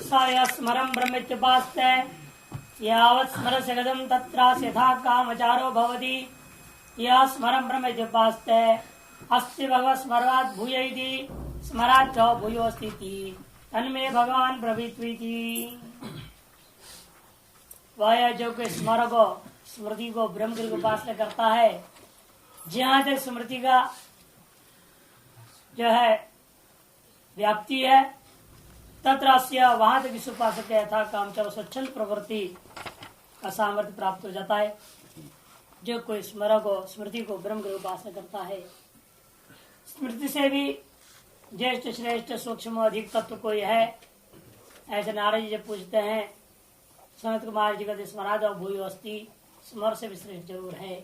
स स्मरं ब्रह्मेत्युपास्ते यावत् स्मरस्य गदं तत्रास्य यथा कामचारो भवति यः स्मरं ब्रह्मेत्युपास्ते अस्ति भगवत् स्मरात् भूय इति स्मरात् च भूयोऽस्ति इति तन्मे भगवान ब्रवीत्विति। वह जो कि स्मृति को ब्रह्म की उपासना करता है, जहां तक स्मृति का जो है व्याप्ति है तत्र वहां तक इस उपासक यथा काम चलो स्वच्छंद प्रवृत्ति का सामर्थ्य प्राप्त हो जाता है। जो कोई स्मृति को ब्रह्म की उपासना करता है, स्मृति से भी ज्येष्ठ श्रेष्ठ सूक्ष्म अधिक तत्व कोई है, ऐसे नारद जी जब पूछते हैं सनत कुमार जी का स्मराद भूयो अस्ति, स्मर से भी श्रेष्ठ जरूर है,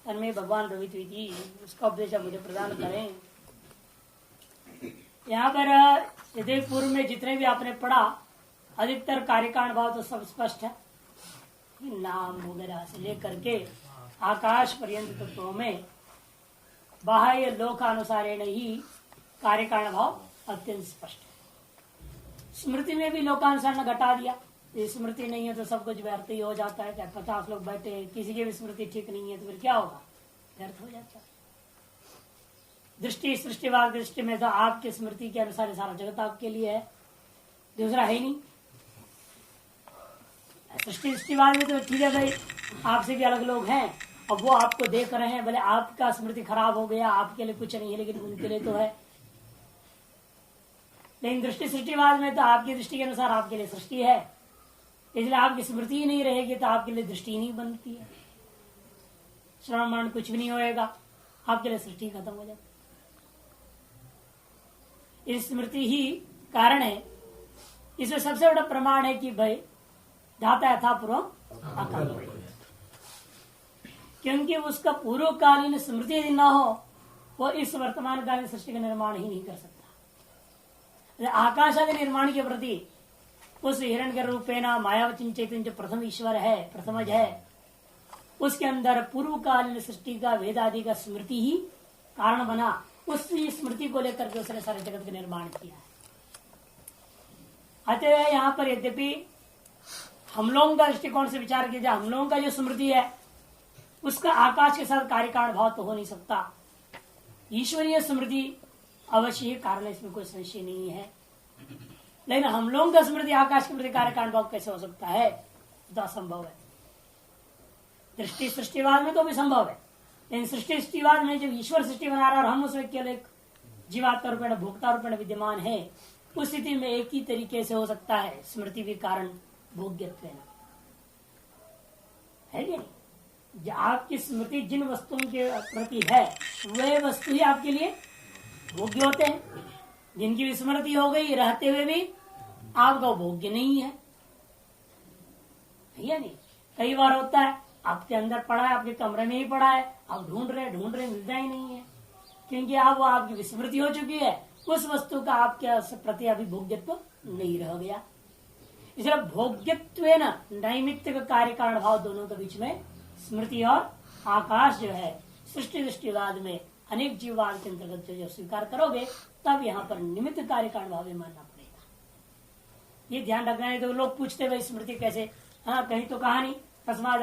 तन्मे भगवान रवित्विति, उसका उपदेश मुझे प्रदान करें। यहाँ पर यदि पूर्व में जितने भी आपने पढ़ा अधिकतर कार्यकांड भाव तो सब स्पष्ट है। नाम वगैरह से लेकर के आकाश पर्यंत तत्वों में बाह्य लोकानुसारेण ही कार्यकांड भाव अत्यंत स्पष्ट है। स्मृति में भी लोकानुसार ने घटा दिया, ये स्मृति नहीं है तो सब कुछ व्यर्थ ही हो जाता है। क्या 50 लोग बैठे हैं, किसी की भी स्मृति ठीक नहीं है तो फिर क्या होगा, व्यर्थ हो जाता है। दृष्टि सृष्टिवाद दृष्टि में तो आपकी स्मृति के अनुसार सारा जगत आपके लिए है, दूसरा है ही नहीं। सृष्टिवाद में तो ठीक है भाई, आपसे भी अलग लोग हैं और वो आपको देख रहे हैं, भले आपका स्मृति खराब हो गया, आपके लिए कुछ नहीं है लेकिन उनके लिए तो है। लेकिन दृष्टि सृष्टिवाद में तो आपकी दृष्टि के अनुसार आपके लिए सृष्टि है, इसलिए आपकी स्मृति ही नहीं रहेगी तो आपके लिए दृष्टि ही नहीं बनती है, श्रवण मनन कुछ भी नहीं होएगा, आपके लिए सृष्टि खत्म हो जाती। इस स्मृति ही कारण है, इसमें सबसे बड़ा प्रमाण है कि भाई धाता यथा पूर्व अकाल, क्योंकि उसका पूर्वकालीन स्मृति यदि न हो वो इस वर्तमान कालीन सृष्टि का निर्माण ही नहीं कर सकता। आकाश आदि निर्माण के प्रति उस हिरण्य रूपेण मायावती चैतन्य जो प्रथम ईश्वर है, प्रथमज है, उसके अंदर पूर्वकालीन सृष्टि का वेद आदि का स्मृति ही कारण बना, उसी स्मृति को लेकर के उसने सारे जगत का निर्माण किया है। अतः यहाँ पर यद्यपि हम लोगों का दृष्टिकोण से विचार किया जाए, हम लोगों का जो स्मृति है उसका आकाश के साथ कार्यकारण भाव तो हो नहीं सकता, ईश्वरीय स्मृति अवश्य ही कारण, इसमें कोई संशय नहीं है। लेकिन हम लोगों का स्मृति आकाश के प्रति कार्यकारण भाव कैसे हो सकता है, तो असंभव है। दृष्टि सृष्टिवाद में तो भी संभव है, लेकिन सृष्टि सृष्टिवाद में जब ईश्वर सृष्टि बना रहा और हम उसमें केवल एक जीवात्मा रूपेण भोक्ता रूपेण विद्यमान है, उस स्थिति में एक ही तरीके से हो सकता है स्मृति भी कारण भोग्यत्व है कि नहीं। आपकी स्मृति जिन वस्तुओं के प्रति है वे वस्तु ही आपके लिए भोग्य होते हैं, जिनकी भी स्मृति हो गई रहते हुए भी आपका भोग्य नहीं है या नहीं। कई बार होता है आपके अंदर पड़ा है, आपके कमरे में ही पड़ा है, आप ढूंढ रहे मिलता ही नहीं है, क्योंकि आप वो आपकी विस्मृति हो चुकी है, उस वस्तु का आपके प्रति अभी भोग्यत्व नहीं रह गया। इसलिए भोग्यत्व न नैमित्तिक कार्य कारण भाव दोनों के बीच में स्मृति और आकाश जो है सृष्टि दृष्टिवाद में अनेक जीववाद के अंतर्गत जो स्वीकार करोगे तब यहाँ पर निमित्त कार्य कारण भाव मानना पड़ेगा। ये ध्यान रखना है। तो लोग पूछते भाई स्मृति कैसे, हाँ कहीं तो कहा नहीं तस्माद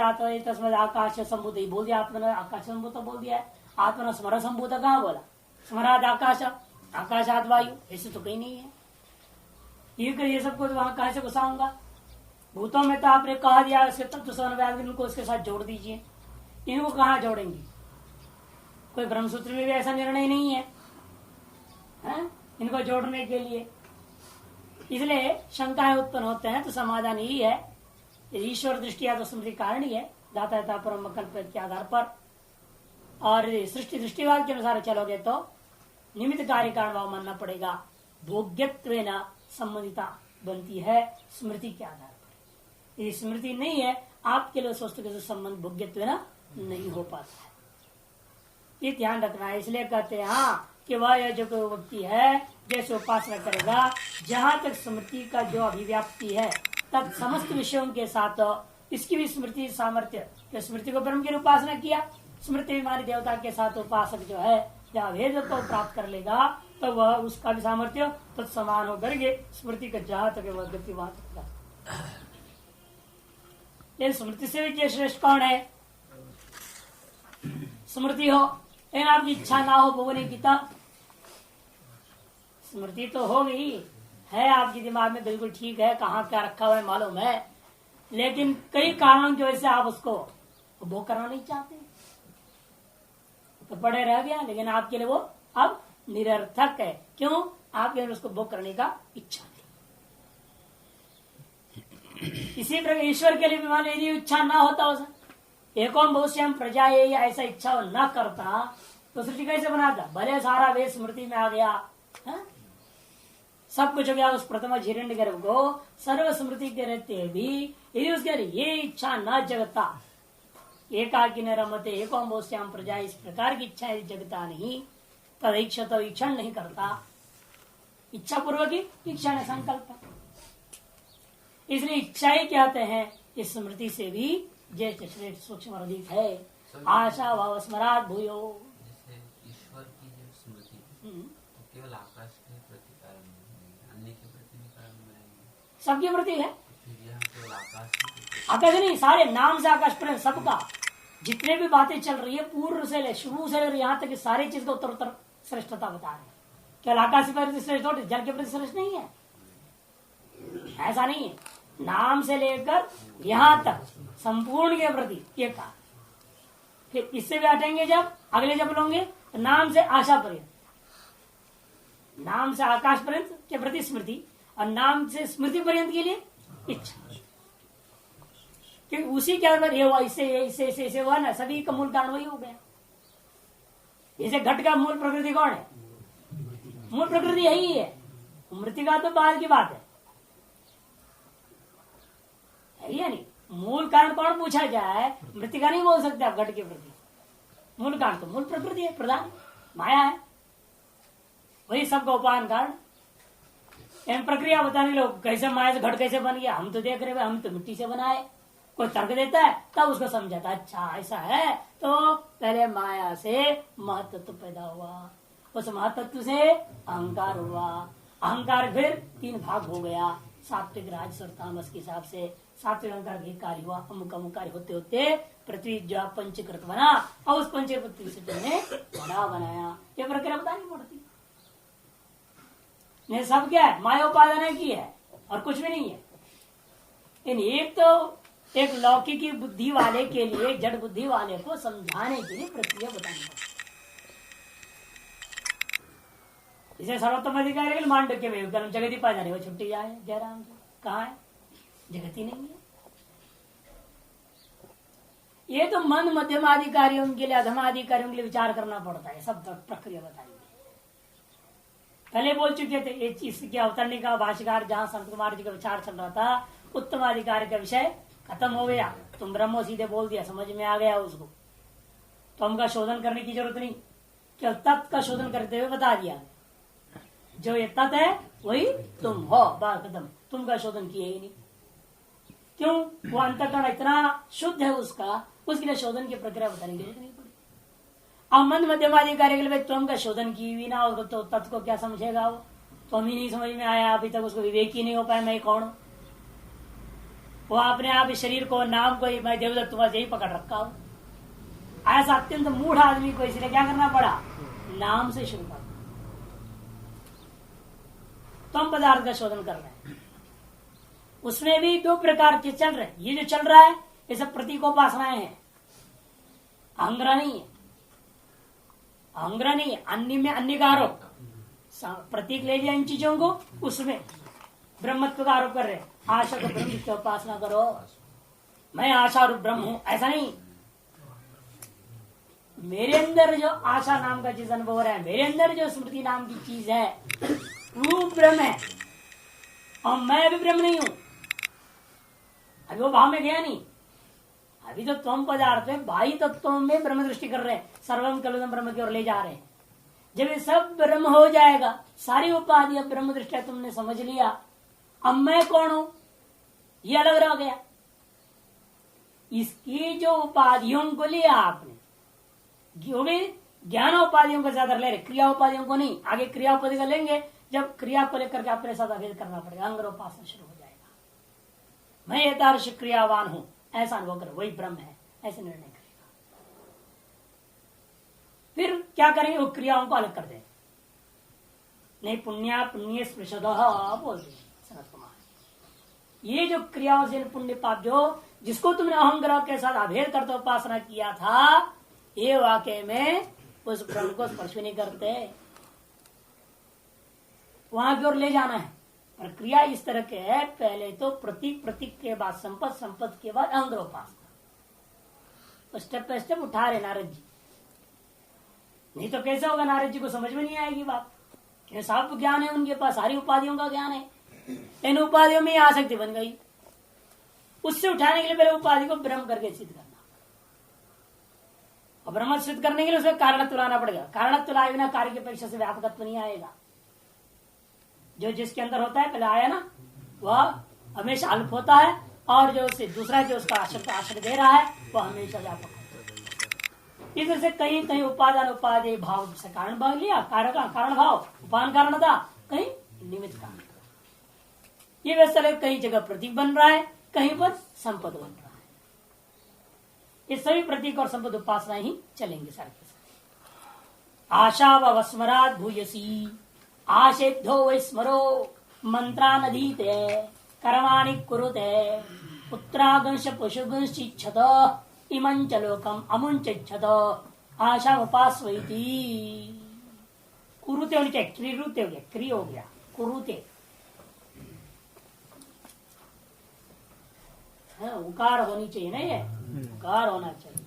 आकाश संभूत ही बोल दिया, आत्मा आकाश संभूत बोल दिया है, आत्मा स्मर संभूत कहाँ बोला, स्मराद आकाशात वायु, ऐसे तो कहीं नहीं है। ये सबको तो वहां कहां से घुसाऊंगा, भूतों में तो आपने कहा दिया इसके तत्व समन्वय इनको उसके साथ जोड़ दीजिए, इनको कहाँ जोड़ेंगे, कोई ब्रह्मसूत्र में भी ऐसा निर्णय नहीं है, इनको जोड़ने के लिए। इसलिए शंकाएं उत्पन्न होते हैं, तो समाधान यही है ईश्वर दृष्टि या तो स्मृति कारण ही है दाता परम कल्पित के आधार पर, और सृष्टि दृष्टिवाद के अनुसार चलोगे तो निमित्त कार्य कारण भाव मानना पड़ेगा। भोग्यत्व न संबंधिता बनती है स्मृति के आधार पर, यदि स्मृति नहीं है आपके लिए उस वस्तु के संबंध भोग्यत्व न नहीं हो पाता है, ये ध्यान रखना है। इसलिए कहते हैं हाँ कि वह जो कोई व्यक्ति है जैसे उपासना करेगा जहां तक स्मृति का जो अभिव्याप्ति है तब समस्त विषयों के साथ इसकी भी स्मृति सामर्थ्य, तो स्मृति को ब्रह्म की उपासना किया, स्मृति विमानी देवता के साथ उपासक जो है जहाँ वेद को प्राप्त कर लेगा तो वह उसका भी सामर्थ्य तत्समान हो करके स्मृति का जहां तक वह गति वहां तक। ये स्मृति से भी श्रेष्ठ कौन है? स्मृति हो लेकिन आपकी इच्छा ना हो भोगने की, तब स्मृति तो हो गई है आपके दिमाग में, बिल्कुल ठीक है, कहाँ क्या रखा हुआ है मालूम है, लेकिन कई कारणों की वजह से आप उसको भोग करना नहीं चाहते, तो पड़े रह गया। लेकिन आपके लिए वो अब निरर्थक है। क्यों? आपके अंदर उसको भोग करने का इच्छा नहीं। इसी प्रकार ईश्वर के लिए भी मान यदि इच्छा ना होता हो, एकोम बहुश्याम प्रजा ये ऐसा इच्छा न करता तो सृष्टि कैसे बनाता? भले सारा वेद स्मृति में आ गया, हा? सब कुछ हो गया, उस प्रथम हिरण्यगर्भ को सर्व स्मृति के रहते भी यदि उसके ये इच्छा न जगता, एकाकी न रमते एकोम बहुश्याम प्रजा, इस प्रकार की इच्छा यदि जगता नहीं, तद इच्छा ईक्षण नहीं करता, इच्छा पूर्वक ही इच्छा ने संकल्प, इसलिए इच्छा ही कहते हैं इस स्मृति से भी ज्येष्ठ श्रेष्ठ सूक्ष्म अधिक है। आशा भाव स्मरात भूयो, ईश्वर की जो स्मृति तो केवल आकाश के प्रति कारण नहीं, अन्य के प्रति भी कारण नहीं, सबके प्रति है। केवल आकाश नहीं, सारे नाम से आकाश पर सबका, जितने भी बातें चल रही है पूर्व से ले शुरू से ले यहाँ तक सारी चीज का उत्तर उत्तर श्रेष्ठता बता रहे हैं। केवल आकाश के प्रति श्रेष्ठ हो, जल के प्रति श्रेष्ठ नहीं है, ऐसा नहीं है। नाम से लेकर यहाँ तक संपूर्ण के प्रति एक, फिर इससे भी हटेंगे जब अगले जब लोगे तो नाम से आशा पर्यंत, नाम से आकाश पर्यंत के प्रति स्मृति, और नाम से स्मृति पर्यंत के लिए इच्छा, क्योंकि उसी के अंदर ये हुआ, इससे हुआ ना, सभी का मूल कारण वही हो गया। जैसे घट का मूल प्रकृति कौन है? मूल प्रकृति यही है, मृतिका तो बाद की बात है या नहीं। मूल कारण कौन पूछा जाए, मृतिका नहीं बोल सकते आप घट के प्रति। मूल कारण तो मूल प्रकृति है, प्रधान माया है, वही सबका उपायन कारण। इन प्रक्रिया बताने लोग कैसे माया से घट कैसे बन गया, हम तो देख रहे, हम तो मिट्टी से बनाए। कोई तर्क देता है तब उसको समझाता, अच्छा ऐसा है, तो पहले माया से महतत्व पैदा हुआ, उस महतत्व से अहंकार हुआ, अहंकार फिर 3 भाग हो गया, सात्विक राजस और तामस के हिसाब से। सात्विक अहंकार के कार्य हुआ, अमुक अमुक कार्य होते होते पृथ्वी जो पंचकृत बना, और उस पंचकृत से तुमने बड़ा बनाया। ये प्रक्रिया बतानी पड़ती ने, सब क्या है, माया उपादान की है और कुछ भी नहीं है। इन एक तो एक लौकिकी बुद्धि वाले के लिए, जड़ बुद्धि वाले को समझाने के लिए प्रक्रिया बतानी पड़ती। इसे सर्वोत्तम अधिकारी मांडव्य में जगती पा जाने, वो छुट्टी जाए जयराम जी, कहाँ है? जगत ही नहीं है। ये तो मन मध्यमाधिकारियों के लिए, अधमाधिकारियों के लिए विचार करना पड़ता है, सब प्रक्रिया बताएंगे। पहले बोल चुके थे, इसके अवतरणी का भाष्यकार जहां संत कुमार जी का विचार चल रहा था, उत्तम अधिकारी का विषय खत्म हो गया, तुम ब्रह्मो सीधे बोल दिया, समझ में आ गया उसको, तो हमका शोधन करने की जरूरत नहीं, केवल तत्व का शोधन करते हुए बता दिया, जो ये तत्व है वही तुम हो, बात खत्म, तुम का शोधन किए ही नहीं। क्यों? वो अंतःकरण इतना शुद्ध है उसका, उसके लिए शोधन की प्रक्रिया बताने की जरूरत नहीं पड़ी। अब मंद मध्यमाधिकारी के लिए तुम का शोधन की भी ना हो तो तत्व को क्या समझेगा वो, तो हम ही नहीं समझ में आया, अभी तक उसको विवेक ही नहीं हो पाया मैं कौन हूं। वो अपने आप शरीर को, नाम को मैं देवदत्त यही पकड़ रखा हूं। ऐसा अत्यंत मूढ़ आदमी को इसलिए क्या करना पड़ा, नाम से शुरू कर, तुम पदार्थ का शोधन कर रहे हैं। उसमें भी 2 प्रकार के चल रहे हैं। ये जो चल रहा है ये सब प्रतीकोपासनाएं हैं, अहंग्रह नहीं है, अहंग्रह नहीं है, अन्य में अन्य का आरोप, प्रतीक ले लिया इन चीजों को, उसमें ब्रह्मत्व का आरोप कर रहे हैं। आशा को ब्रह्म की उपासना करो, मैं आशा रूप ब्रह्म हूं, ऐसा नहीं। मेरे अंदर जो आशा नाम का चीज अनुभव हो रहा है, मेरे अंदर जो स्मृति नाम की चीज है, वो ब्रह्म है, और मैं अभी ब्रह्म नहीं हूं। अभी वो भाव में गया नहीं, अभी तो तुम पदार्थ में बाह्य तत्वों में ब्रह्म दृष्टि कर रहे हैं, सर्वम कलुदम ब्रह्म की ओर ले जा रहे हैं। जब ये सब ब्रह्म हो जाएगा, सारी उपाधियां ब्रह्म दृष्टि तुमने समझ लिया, अब मैं कौन हूं ये अलग रह गया। इसकी जो उपाधियों को लिया आपने, जो भी ज्ञानोपाधियों को ज्यादा ले रहे, क्रिया उपाधियों को नहीं। आगे क्रिया उपाधि का लेंगे, जब क्रिया को लेकर के अपने साथ अभेद करना पड़ेगा, अंगरोपासना शुरू हो जाएगा। मैं यथार्थ क्रियावान हूं ऐसा अनुभव कर, वही ब्रह्म है ऐसे निर्णय करेगा। फिर क्या करेंगे, वो क्रियाओं को अलग कर देंगे। नहीं पुण्य पुण्य स्पृशद बोल देंगे सनत कुमार, ये जो क्रियाओं से पुण्य पाप जो जिसको तुमने अहंग्रह के साथ अभेद करते उपासना किया था, ये वाकई में उस ब्रह्म को स्पर्श नहीं करते, वहां की ओर ले जाना है। और क्रिया इस तरह के है, पहले तो प्रतीक, प्रतीक के बाद संपत, संपत के बाद अहंग्रह उपासना, स्टेप बाय स्टेप उठा रहे नारद जी। नहीं तो कैसे होगा, नारद जी को समझ में नहीं आएगी बात। सब ज्ञान है उनके पास, सारी उपाधियों का ज्ञान है, इन उपाधियों में आसक्ति बन गई। उससे उठाने के लिए पहले उपाधि को ब्रह्म करके सिद्ध करना, और ब्रह्म सिद्ध करने के लिए उसमें कारणत्व लाना पड़ेगा। कारणत्व लाए बिना कार्य की अपेक्षा से व्यापकत्व नहीं आएगा। जो जिसके अंदर होता है पहले आया ना, वह हमेशा अल्प होता है, और जो उससे दूसरा जो उसका आश्रय दे रहा है वह हमेशा व्यापक होता है। इससे कहीं कहीं उपादान उपाधि भाव से कारण भाव लिया, कारण भाव उपान कारण था, कहीं निमित्त कारण। ये वैसे कहीं जगह प्रतीक बन रहा है, कहीं पर संपद बन रहा है। ये सभी प्रतीक और संपद उपासना ही चलेंगे सारे के साथ। आशा व स्मरात भूयसी आशेभ्यो वै स्मरो मंत्रानधीते कर्माणि कुरुते पुत्रागंश पशुगंश्चिच्छत इमंच लोकम अमुंचिच्छत आशा उपास्वैति। कुरुते होनी चाहिए, क्रिरुते हो गया, क्रिय हो गया, कुरुते है, उकार होनी चाहिए ना, ये उकार होना चाहिए।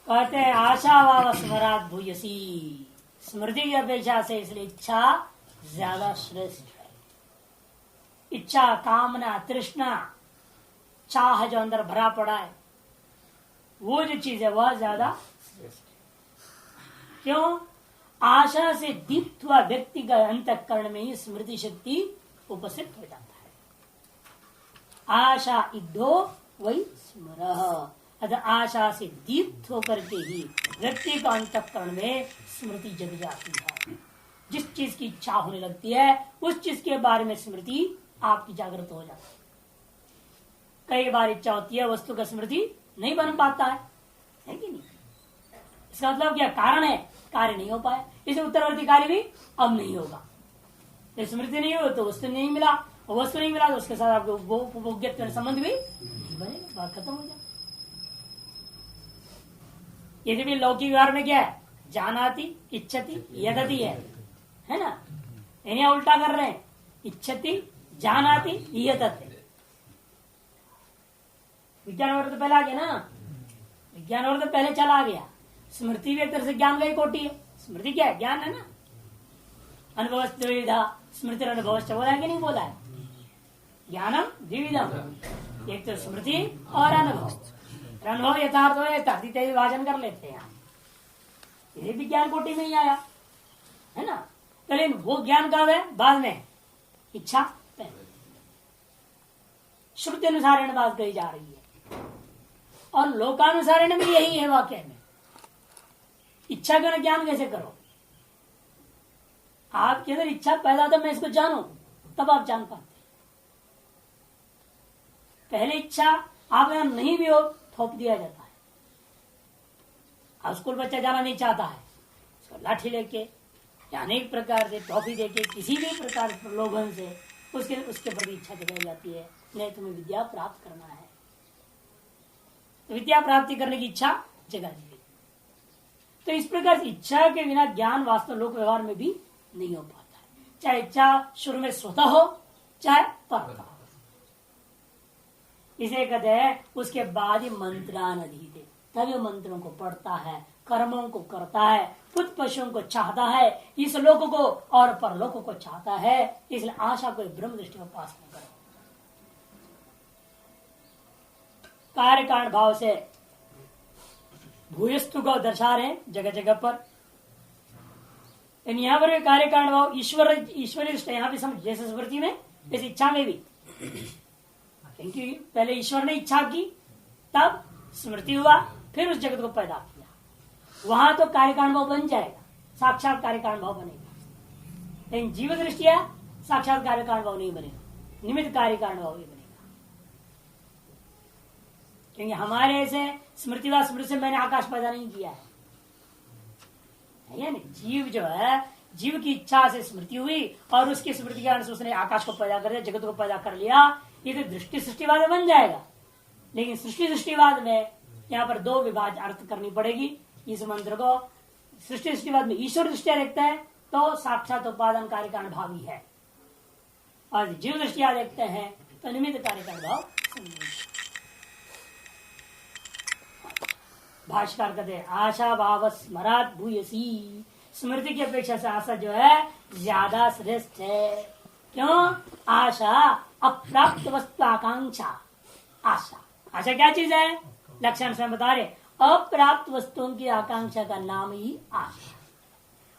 कहते हैं आशा वाव स्मरात भूयसी, स्मृति की अपेक्षा से इसलिए इच्छा ज्यादा श्रेष्ठ है। इच्छा, कामना, तृष्णा, चाह जो अंदर भरा पड़ा है, वो जो चीज है वह ज्यादा श्रेष्ठ है। क्यों? आशा से दीप्त हुआ व्यक्ति का अंतःकरण में ही स्मृति शक्ति उपस्थित हो जाता है। आशा इद्धो वही स्मरः, अतः आशा से दीप्त होकर के ही व्यक्ति का अंतःकरण में स्मृति जग जाती है। जिस चीज की इच्छा होने लगती है उस चीज के बारे में स्मृति आपकी जागृत हो जाती है। कई बार इच्छा होती है, वस्तु का स्मृति नहीं बन पाता है कि नहीं? इसका मतलब क्या कारण है, कार्य नहीं हो पाया, इसे उत्तरवर्ती कार्य भी अब नहीं होगा। तो स्मृति नहीं हो तो वस्तु नहीं मिला, और वस्तु नहीं मिला तो उसके साथ आपको उपभोग्यत्व संबंध भी नहीं बनेगा, बात खत्म हो जाए। यदि भी लौकिक व्यवहार में क्या है, जानाति इच्छति यदति है ना, इन्हें उल्टा कर रहे हैं, इच्छति जानाति यदति। विज्ञान वर्ग तो पहले आ गया ना, विज्ञान वर्ग तो पहले चला गया। स्मृति भी एक तरह से ज्ञान का ही कोटि है। स्मृति क्या है, ज्ञान है ना। अनुभव द्विविधा स्मृति अनुभव बोला है कि नहीं बोला है? ज्ञानम द्विविधम, एक तो स्मृति और अनुभव। अनुभव यथार्थ हो यथार्थ विभाजन कर लेते हैं, ये भी ज्ञान कोटि में ही आया है ना। लेकिन वो ज्ञान कब है, बाद में, इच्छा पहले। श्रुति अनुसारण बात कही जा रही है, और लोकानुसारण भी यही है वाक्य में। इच्छा का ज्ञान कैसे करो? आपके अंदर इच्छा पैदा तो मैं इसको जानू, तब आप जान पाते। पहले इच्छा आप यहां नहीं भी हो, थोप दिया जाता है। अब स्कूल बच्चा जाना नहीं चाहता है, उसको लाठी लेके या अनेक प्रकार से टॉफी देके किसी भी प्रकार प्रलोभन से उसके प्रति इच्छा जगाई जाती है, नहीं तुम्हें विद्या प्राप्त करना है, तो विद्या प्राप्ति करने की इच्छा जगा दी गई। तो इस प्रकार से इच्छा के बिना ज्ञान वास्तव लोक व्यवहार में भी नहीं हो पाता है, चाहे इच्छा शुरू में स्वतः हो चाहे परतः हो। इसे कहते हैं उसके बाद ही मंत्रानधीते, तभी मंत्रों को पढ़ता है, कर्मों को करता है, खुद पशुओं को चाहता है, इस लोक को और परलोक को चाहता है। इसलिए आशा को ब्रह्म दृष्टि में पास न करो। कार्य कारण भाव से भूयस्तु को दर्शा रहे हैं जगह जगह पर। यहाँ पर कार्य कारण भाव ईश्वरीय दृष्टि यहाँ भी समझ, जैसे स्मृति में इस इच्छा में भी, क्योंकि पहले ईश्वर ने इच्छा की तब स्मृति हुआ, फिर उस जगत को पैदा किया, वहां तो कार्य कारण भाव बन जाएगा, साक्षात कार्य कारण भाव बनेगा। लेकिन जीव दृष्टिया साक्षात कार्य कारण भाव नहीं बनेगा, निमित्त कार्य कारण भाव ही बनेगा। क्योंकि हमारे ऐसे स्मृति व स्मृति से मैंने आकाश पैदा नहीं किया है, जीव जो है, जीव की इच्छा से स्मृति हुई और उसकी स्मृति के अनुसार उसने आकाश को पैदा कर दिया, जगत को पैदा कर लिया। ये तो दृष्टि सृष्टिवाद बन जाएगा। लेकिन सृष्टि सृष्टिवाद में यहाँ पर दो विभाज अर्थ करनी पड़ेगी। इस मंत्र को सृष्टि सृष्टिवाद में ईश्वर दृष्टिया देखते हैं तो साक्षात उपादान कार्य कारण भाव ही है, और जीव दृष्टिया देखते हैं तो निमित्त कार्य कारण भाव। भाष्यकार कहते हैं आशा भाव स्मरात भूयसी, स्मृति की अपेक्षा से आशा जो है ज्यादा श्रेष्ठ है। क्यों? आशा अप्राप्त वस्तु आकांक्षा। आशा क्या चीज है? लक्षण से बता रहे, अप्राप्त वस्तुओं की आकांक्षा का नाम ही आशा।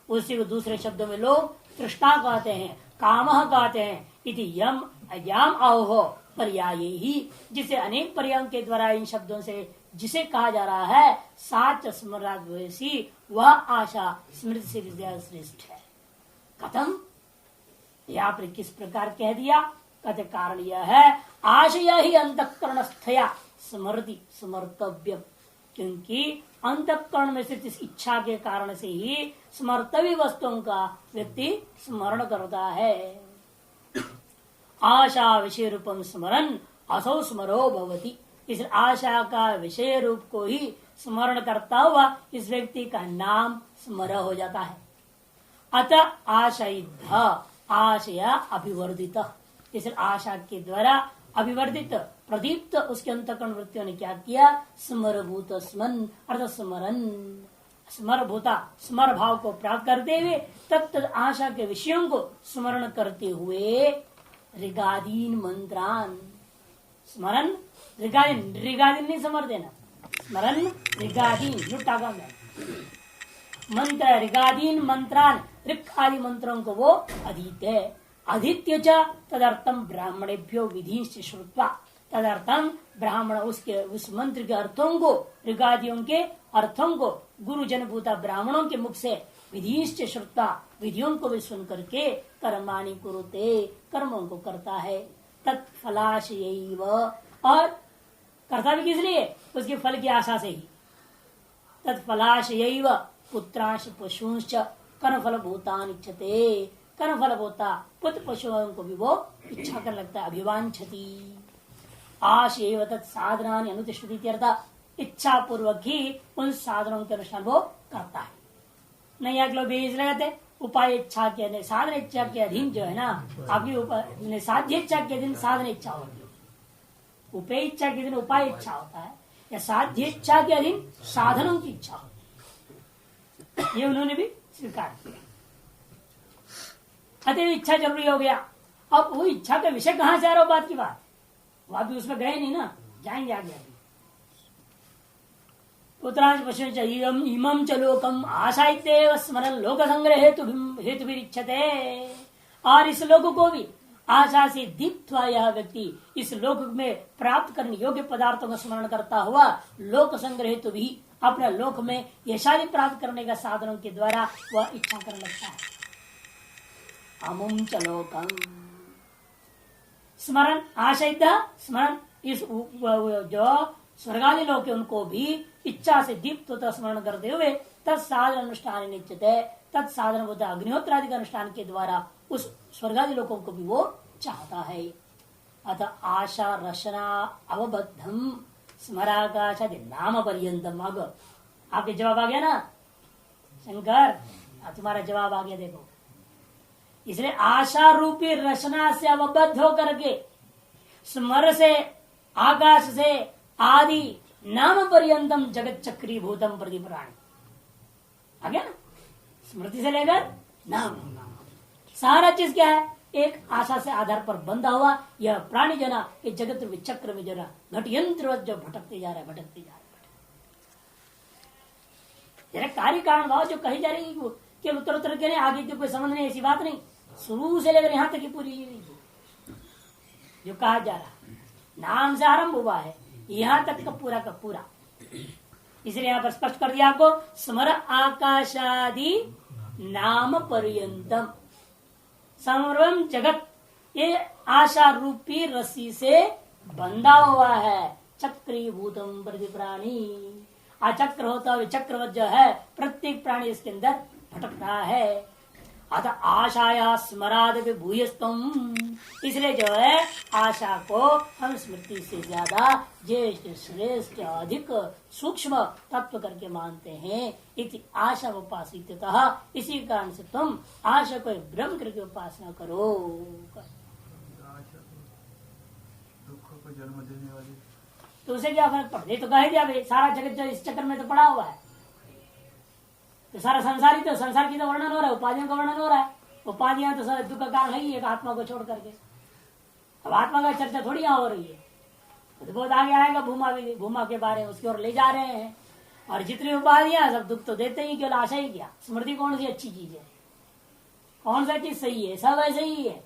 उसी को दूसरे शब्दों में लोग तृष्णा कहते हैं, कामः कहते हैं। इति यम अयाम आओ पर्याय ही, जिसे अनेक पर्यायों के द्वारा इन शब्दों से जिसे कहा जा रहा है साच स्मरात भूयसी, वह आशा स्मृति से ज्यादा श्रेष्ठ है। कथम? यहाँ पर किस प्रकार कह दिया? कहते कारण यह है आशया ही अंतःकरणस्थया स्मृति स्मर्तव्य, क्योंकि अंतःकरण में स्थित इस इच्छा के कारण से ही स्मर्तव्य वस्तुओं का व्यक्ति स्मरण करता है। आशा विषय रूपम स्मरण असौ स्मरो भवति, इस आशा का विषय रूप को ही स्मरण करता हुआ इस व्यक्ति का नाम स्मरण हो जाता है। अतः आशयिद्ध आशया अभिवर्धित, इस आशा के द्वारा अभिवर्धित प्रदीप्त उसके अंतःकरण वृत्तियों ने क्या किया? स्मरभूत स्मन अर्थ स्मरन, स्मरभूता स्मर भाव को प्राप्त करते हुए तत्त आशा के विषयों को स्मरण करते हुए ऋगादीन मंत्रान, स्मरण ऋगादीन, ऋगादीन नहीं समर देना, स्मरण ऋगादीन लुटागम है मंत्र, ऋगादीन मंत्रान ऋक आदि मंत्रों को वो अधीत है। अधीत्य च तदर्थम ब्राह्मणेभ्यो विधि श्रुत्वा, तदर्थम ब्राह्मण उसके उस मंत्र के अर्थों को, ऋगादियों के अर्थों को गुरु जनभूता ब्राह्मणों के मुख से विधि श्रुत्वा विधियों को भी सुन करके कर्माणि कुरुते कर्मों को करता है। तत्फलाशयैव, और करता भी किस लिए? उसके फल की आशा से ही। तत्फलाशयैव पुत्रांश पशुंश्च कर्मफल भूतान इच्छते, कर्मफल भूता पुत्र पशुओं को भी वो इच्छा कर लगता है। अभिवांछति आशैव तत्साधनानि अनुतिष्ठति इत्यर्थ, इच्छा पूर्वक ही उन साधनों के अनुसार वो करता है। नहीं आप लोग बीज लगाते उपाय इच्छा के साधन इच्छा के अधीन जो है ना, आपकी साध्य इच्छा के अधीन साधन इच्छा होती है, उपाय इच्छा के अधीन उपाय इच्छा होता है, या साध्य इच्छा के अधीन साधनों की इच्छा होती है। ये उन्होंने भी स्वीकार किया। अतः इच्छा जरूरी हो गया। अब वो इच्छा का विषय कहां से आ रहा, बात की बात, वो अभी उसमें गए नहीं ना, जाएंगे आगे आगे। पुत्रांश पशु इमं च लोकम आशा इत्येव स्मरण लोक संग्रह हेतु भी इच्छते, और इस लोक को भी आशा से दीप्त हुआ यह व्यक्ति इस लोक में प्राप्त करने योग्य पदार्थों का स्मरण करता हुआ लोक संग्रह हेतु भी अपने लोक में यशादि प्राप्त करने का साधनों के द्वारा वह इच्छा करने लगता है। अमुम च लोकम स्मरण आशयित स्मरण, इस जो स्वर्गादि लोक है उनको भी इच्छा से दीप्त होता स्मरण करते हुए तत्साधन अनुष्ठान निश्चित, तत्साधन होता अग्निहोत्र आदि के अनुष्ठान के द्वारा उस स्वर्गादि लोकों को भी वो चाहता है। अतः आशा रचना अवबद्धम स्मराकाशादि नाम पर्यंतम। अब आपके जवाब आ गया ना शंकर, तुम्हारा जवाब आ गया। देखो, इसलिए आशा रूपी रचना से अवबद्ध होकर के स्मर से आकाश से आदि नाम पर्यंतम जगत चक्री भूतम प्रतिप्राणी आ गया ना, स्मृति से लेकर नाम, सारा चीज क्या है? एक आशा से आधार पर बंधा हुआ यह प्राणी जना ये जगत में चक्र में जना घट यंत्र जो भटकते जा रहा है, भटकते जा रहा है। जरा कार्य कारण भाव जो कही जा रही है केवल उत्तर उत्तर के नहीं, आगे के कोई संबंध नहीं, ऐसी बात नहीं। शुरू से लेकर यहाँ तक की पूरी जो कहा जा रहा नाम से आरंभ हुआ है यहाँ तक का पूरा। इसलिए यहाँ पर स्पष्ट कर दिया आपको, स्मर आकाशादि नाम पर्यंतम समरम जगत, ये आशा रूपी रस्सी से बंधा हुआ है। चक्रीभूतम प्रति प्राणी, चक्र होता हुआ चक्रवत जो है प्रत्येक प्राणी इसके अंदर भटक रहा है। अतः आशाया स्मराद भूयस्तम, इसलिए जो है आशा को हम स्मृति से ज्यादा ज्येष्ठ श्रेष्ठ अधिक सूक्ष्म तत्व करके मानते हैं। इति आशा उपासितः, इसी कारण से तुम आशा को ब्रह्म करके उपासना करो। दुख को जन्म देने वाली, तो उसे क्या फर्क पड़ता है? तो कह दिया भाई सारा जगत जो इस चक्कर में तो पड़ा हुआ है, तो सारा संसार ही तो, संसार की तो वर्णन हो रहा है, उपाधियों का वर्णन हो रहा है। उपाधियां तो दुख का कारण है ही एक आत्मा को छोड़ करके। अब आत्मा का चर्चा थोड़ी यहाँ हो रही है, तो बहुत आगे आएगा भूमा के बारे में, उसकी ओर ले जा रहे हैं। और जितनी उपाधियां सब दुख तो देते ही, केवल आशा ही क्या। स्मृति कौन सी अच्छी चीज है, कौन सा चीज सही है? सब ऐसे ही है।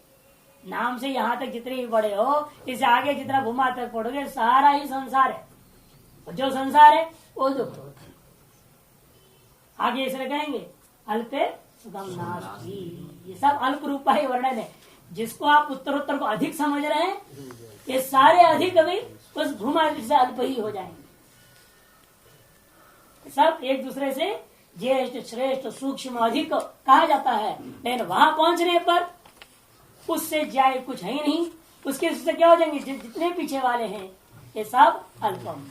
नाम से यहाँ तक जितने भी बड़े हो, इससे आगे जितना भूमा तक पढ़ोगे सारा ही संसार है, और जो संसार है वो दुख होता है। आगे इसलिए कहेंगे अल्पे सुगम नास्ति, ये सब अल्प रूपा ही वर्णन है। जिसको आप उत्तरोत्तर को अधिक समझ रहे हैं, ये सारे अधिक अभी उस भूमा से अल्प ही हो जाएंगे। सब एक दूसरे से ज्येष्ठ श्रेष्ठ सूक्ष्म अधिक कहा जाता है, लेकिन वहां पहुंचने पर उससे जाए कुछ है ही नहीं। उसके से क्या हो जाएंगे? जितने पीछे वाले हैं ये सब अल्पम,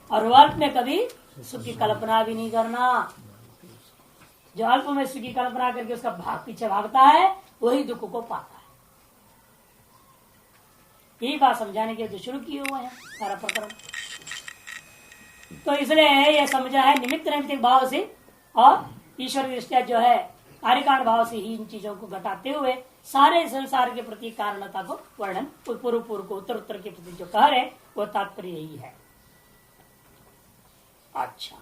और वो अल्प में कभी सुख की कल्पना भी नहीं करना। जो अल्प में सुख की कल्पना करके उसका पीछे भागता है वही दुख को पाता है। यही बात समझाने के जो शुरू किए हुए हैं सारा प्रकरण। तो इसलिए यह समझा है निमित्त नैमित्तिक भाव से और ईश्वर की दृष्टिया जो है कार्यकारण भाव से ही इन चीजों को घटाते हुए सारे संसार के प्रति कारणता को वर्णन पूर्व को उत्तर उत्तर के प्रति जो कह रहे वो तात्पर्य यही है। अच्छा,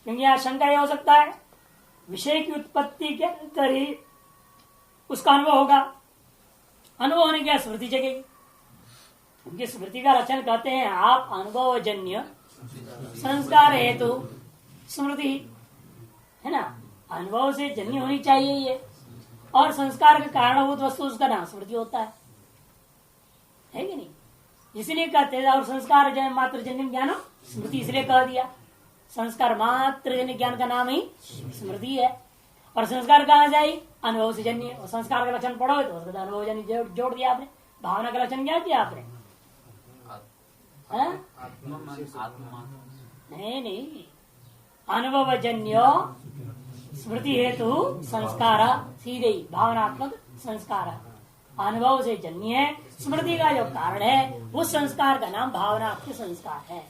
क्योंकि यहाँ शंका यह हो सकता है विषय की उत्पत्ति के अंतर ही उसका अनुभव होगा। अनुभव होने की स्मृति जगेगी, क्योंकि स्मृति का रचन कहते हैं आप अनुभवजन्य संस्कार हेतु स्मृति है ना, अनुभव से जन्य होनी चाहिए ये, और संस्कार का कारणभूत वस्तु उसका नाम स्मृति होता है कि नहीं? इसलिए कहते हैं और संस्कार जन्य मात्र जन्य ज्ञान स्मृति, इसलिए कह दिया संस्कार मात्र जन्य ज्ञान का नाम ही स्मृति है। और संस्कार कहाँ से आई? अनुभव से जन्य। और संस्कार का लक्षण पढ़ोगे तो उसका अनुभव जन्य जोड़ दिया आपने। भावना का लक्षण क्या किया आपने? नहीं, अनुभवजन्य स्मृति हेतु संस्कार, सीधे भावनात्मक संस्कार अनुभव से जन्य है। स्मृति का जो कारण है उस संस्कार का नाम भावनात्मक संस्कार है।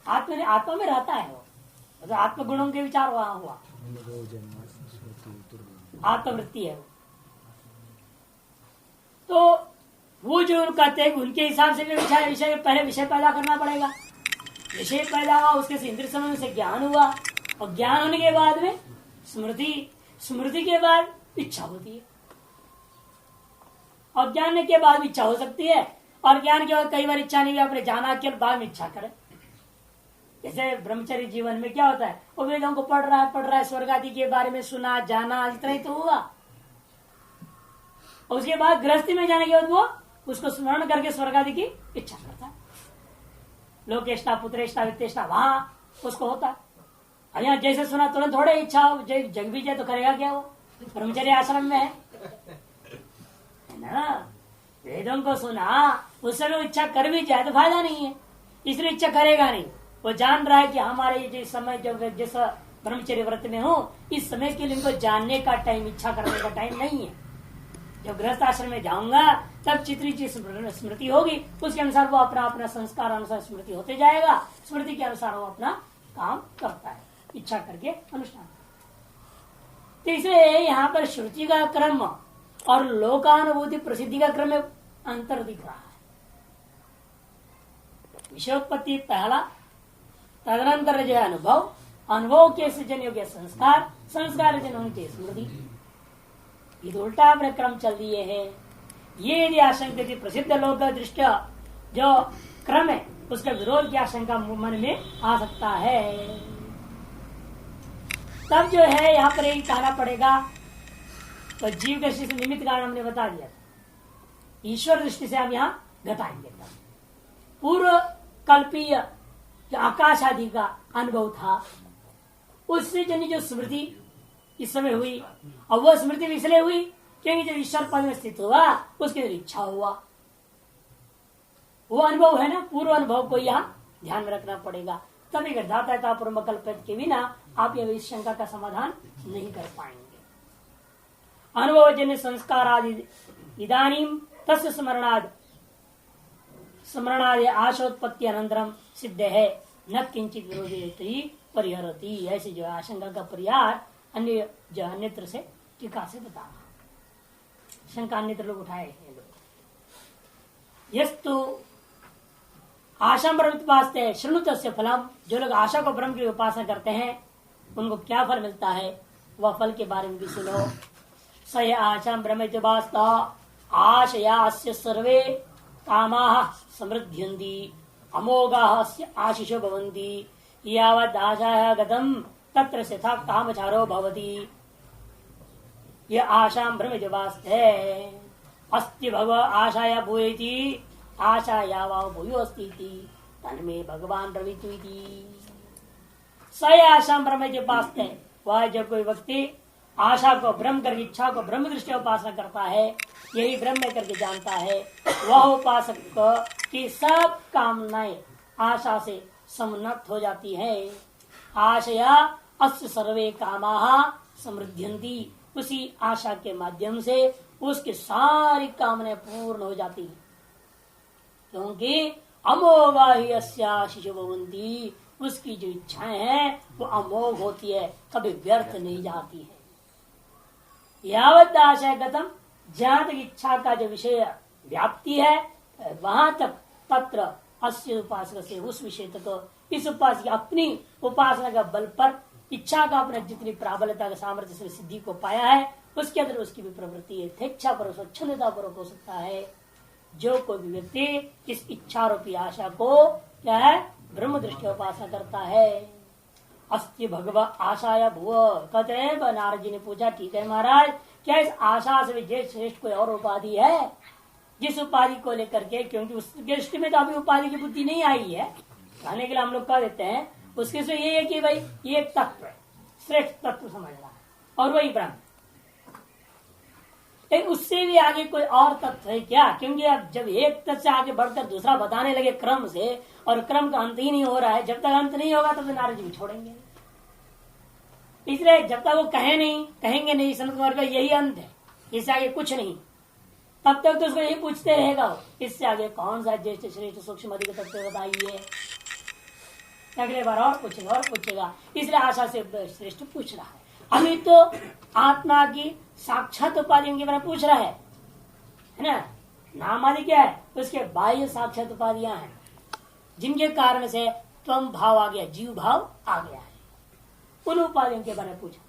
आत्मा में रहता है वो, तो आत्मगुणों के विचार वहां हुआ, आत्मवृत्ति है वो। तो वो जो कहते हैं उनके हिसाब से भी विषय पहले विषय पैदा करना पड़ेगा। विषय पैदा हुआ, उसके से इंद्रिय समझ से ज्ञान हुआ, और ज्ञान होने के बाद में स्मृति, स्मृति के बाद इच्छा होती है, और ज्ञान के बाद इच्छा हो सकती है, और ज्ञान के बाद कई बार इच्छा नहीं, अपने जाना के बाद में इच्छा करे। जैसे ब्रह्मचर्य जीवन में क्या होता है, वो वेदों को पढ़ रहा है, स्वर्ग आदि के बारे में सुना, जाना, इतना ही तो हुआ। और उसके बाद गृहस्थी में जाने के बाद वो उसको स्मरण करके स्वर्ग आदि की इच्छा करता है। लोकेष्टा पुत्रेष्टा वित्तेष्टा वहां उसको होता है। यहाँ जैसे सुना तुरंत थोड़े इच्छा हो, जग भी जाए तो करेगा क्या? वो ब्रह्मचर्य आश्रम में है ना, वेदों को सुना, उस समय इच्छा कर भी जाए तो फायदा नहीं है, इसलिए इच्छा करेगा नहीं। वो जान रहा है कि हमारे जिस समय जब जिस ब्रह्मचर्य व्रत में हो, इस समय के लिए इनको जानने का टाइम, इच्छा करने का टाइम नहीं है। जब गृहस्थ आश्रम में जाऊंगा तब चित्री चीज स्मृति होगी, उसके अनुसार वो अपना अपना संस्कार अनुसार स्मृति होते जाएगा, स्मृति के अनुसार वो अपना काम करता है, इच्छा करके अनुष्ठान। तो इसलिए यहाँ पर श्रुति का क्रम और लोकानुभूति प्रसिद्धि का क्रम में अंतर दिख रहा है। विषयोत्पत्ति पहला, तदनंतर जो है अनुभव, अनुभव के सृजन योग्य संस्कार, संस्कार जन होंगे स्मृति। ये उल्टा अपने क्रम चल दिए हैं। ये यदि आशंका की प्रसिद्ध लोक दृष्टि जो क्रम है उसका विरोध की आशंका मन में आ सकता है। तब जो है यहाँ पर एक कहना पड़ेगा, तो जीव दृष्टि से निमित्त कारण हमने बता दिया था, ईश्वर दृष्टि से हम यहाँ घटाएंगे। पूर्व कल्पीय जो आकाश आदि का अनुभव था उससे जनी जो स्मृति इस समय हुई, और वह स्मृति इसलिए हुई क्योंकि जब ईश्वर पद में स्थित हुआ उसके लिए इच्छा हुआ, वो अनुभव है ना, पूर्व अनुभव को यहाँ ध्यान में रखना पड़ेगा। तभी दाता पूर्व कल्पित के बिना आप यह इस शंका का समाधान नहीं कर पाएंगे। अनुभव जन्य संस्कार आदि इदानीम तस्य स्मरणादि आशोत्पत्ति अनंतरम सिद्ध है, न किंचित विरोधी परिहरती। ऐसी जो आशंका का परिहार अन्य जो अन्यत्र से टीका से बता, शंका अन्यत्र लोग उठाए हैं लोग। यस्तु आशा ब्रह्म श्रृणु तस्य फलम, जो लोग आशा को ब्रह्म की उपासना करते हैं उनको क्या फल मिलता है, वह फल के बारे में भी सुनो। स आशा ब्रह्म आशया सर्वे कामाः समृद्ध्यन्ति अमोघाः आशिषो भवन्ति यावद् आशाया गतम् तत्र यथा कामचारो भवति। ये आशा ब्रह्मजवास्ते अस्ति भव आशाया भूयति आशाया वाव भूयो अस्ति तन्मे भगवान रवितु इति। स आशा ब्रह्मजवास्ते, वह जब कोई व्यक्ति आशा को ब्रह्म करके इच्छा को ब्रह्म दृष्टि उपासना करता है, यही ब्रह्म करके जानता है, वह उपासक की सब कामनाएं आशा से समुन्नत हो जाती है। आशया अस्य सर्वे कामाः समृद्ध्यन्ति, उसी आशा के माध्यम से उसकी सारी कामनाएं पूर्ण हो जाती है, क्योंकि अमोघा ही अस्याशिषो भवन्ति, उसकी जो इच्छाएं हैं वो अमोघ होती है, कभी व्यर्थ नहीं जाती है। यावत आशय गतम, जहां तक इच्छा का जो विषय व्याप्ति है वहां तक तत्र अस्य उपासक से, उस विषय तक इस उपासक अपनी उपासना का बल पर इच्छा का अपने जितनी प्राबल्यता का सामर्थ्य से सिद्धि को पाया है उसके अंदर उसकी भी प्रवृत्ति यथेच्छा पर स्वच्छंदता पूर्वक हो सकता है। जो कोई भी व्यक्ति इस इच्छा रूपी आशा को क्या है ब्रह्म दृष्टि उपासना करता है। अस्ति भगव आशाया भुव, कहते हैं नारद जी ने पूछा, ठीक है महाराज, क्या इस आशा से भी श्रेष्ठ कोई और उपाधि है जिस उपाधि को लेकर के, क्योंकि उसके दृष्टि में तो अभी उपाधि की बुद्धि नहीं आई है, कहने के लिए हम लोग कह देते हैं उसके से ये है कि भाई ये एक तत्व है, श्रेष्ठ तत्व समझना है और वही ब्रह्म। लेकिन उससे भी आगे कोई और तत्व है क्या, क्योंकि अब जब एक तत्व से आगे बढ़कर दूसरा बताने लगे क्रम से, और क्रम का अंत ही नहीं हो रहा है, जब तक अंत नहीं होगा तब तो नारद जी छोड़ेंगे। इसलिए जब तक वो कहेंगे नहीं संत कुमार का यही अंत है, इससे आगे कुछ नहीं, तब तक तो उसको यही पूछते रहेगा, इससे आगे कौन सा ज्येष्ठ श्रेष्ठ सूक्ष्म अधिक तत्व बताइए। अगले बार और पूछेगा, इसलिए आशा से श्रेष्ठ पूछ रहा है। अभी तो आत्मा की साक्षात उपाधियों के बारे में पूछ रहा है ना। नाम आदि क्या है, उसके बाह्य साक्षात उपाधियां हैं जिनके कारण से त्वम भाव आ गया, जीव भाव आ गया है, उन उपाधियों के बारे में पूछा।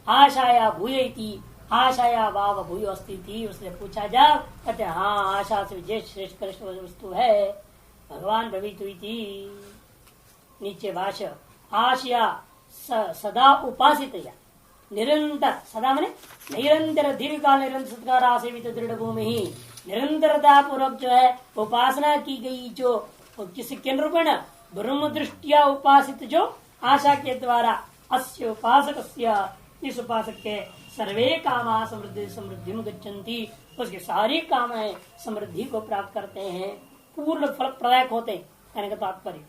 आशाया भूयति आशाया वाव भूयो अस्ति, उसने पूछा जब, कहते हाँ आशा से ज्येष्ठ श्रेष्ठ कृष्ण वस्तु है भगवान भवितु इति। नीचे भाष्य, आशया सदा उपासित या निरंतर, सदा माने निरंतर दीर्घ काल निरंतर सत्कार आसेवित दृढ़ भूमि ही, निरंतरता पूर्वक जो है उपासना की गई, जो किसी केंद्र रूपेण ब्रह्म दृष्टिया उपासित जो आशा के द्वारा अस्य उपासक, इस उपासक के सर्वे कामा समृद्धि समृद्धि गच्छन्ति, उसके सारी कामनाएं समृद्धि को प्राप्त करते हैं, पूर्ण फल प्रदायक होते हैं। कहने का तात्पर्य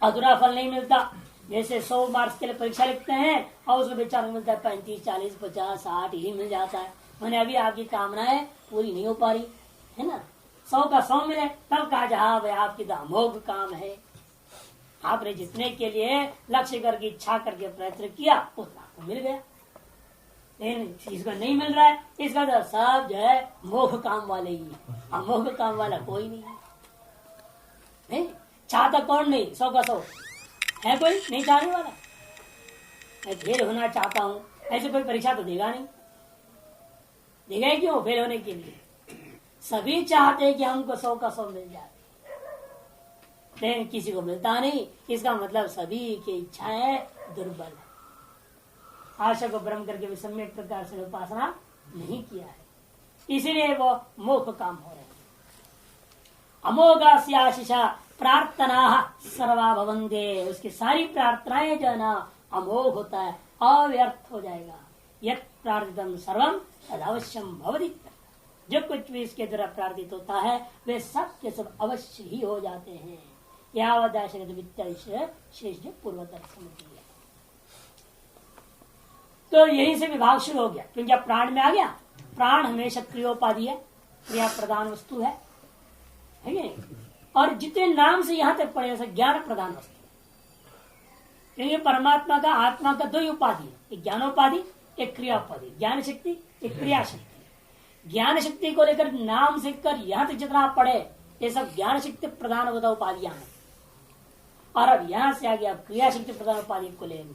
अधूरा फल नहीं मिलता। जैसे 100 मार्क्स के लिए परीक्षा लिखते हैं और उसमें बेचारा मिलता है 35, 40, 50, 60 ही मिल जाता है। मैंने अभी आपकी कामनाएं पूरी नहीं हो पा रही है ना, 100 का 100 मिले तब कहा जाए हाँ भाई आपकी तो अमोघ काम है, आपने जितने के लिए लक्ष्य करके इच्छा करके प्रयत्न किया उतना आपको मिल गया। लेकिन इसको नहीं मिल रहा है, इसका तो सब जो है मोह काम वाले ही है, अमोघ काम वाला कोई नहीं है। नहीं चाहता कौन नहीं, 100 का 100 है, कोई नहीं चाहने वाला। मैं फेल होना चाहता हूं, ऐसे कोई परीक्षा तो देगा नहीं, देगा ही क्यों फेल होने के लिए। सभी चाहते हैं कि हमको 100 का 100 मिल जाए, लेकिन किसी को मिलता नहीं। इसका मतलब सभी की इच्छाएं दुर्बल है, आशा को भ्रम करके भी सम्यक प्रकार से उपासना नहीं किया है, इसीलिए वो मोह काम हो रहे हैं। अमोघास्य आशीषा प्रार्थना सर्वा भवन्ते, उसकी सारी प्रार्थनाएं जो है ना अमोघ होता है, अव्यर्थ हो जाएगा। यत् प्रार्थितम सर्वम तद अवश्यम भवति, जो कुछ भी इसके द्वारा प्रार्थित होता है वे सब के सब अवश्य ही हो जाते हैं। शेष पूर्वतर समिति है। तो यहीं से विभाग शुरू हो गया, क्योंकि अब प्राण में आ गया। प्राण हमेशा क्रियोपाधि है, क्रिया प्रधान वस्तु है कि नहीं? और जितने नाम से यहां तक पड़े ज्ञान प्रधान वस्तु, क्योंकि परमात्मा का आत्मा का 2 ही उपाधि है, एक ज्ञानोपाधि एक क्रियाोपाधि। ज्ञान शक्ति एक क्रिया शक्ति। ज्ञान शक्ति को लेकर नाम से कर यहां तक जितना आप पढ़े ये सब ज्ञान शक्ति प्रधान उपाधियां हैं, और अब यहां से आगे आप क्रिया शक्ति प्रधान उपाधि को लेंगे,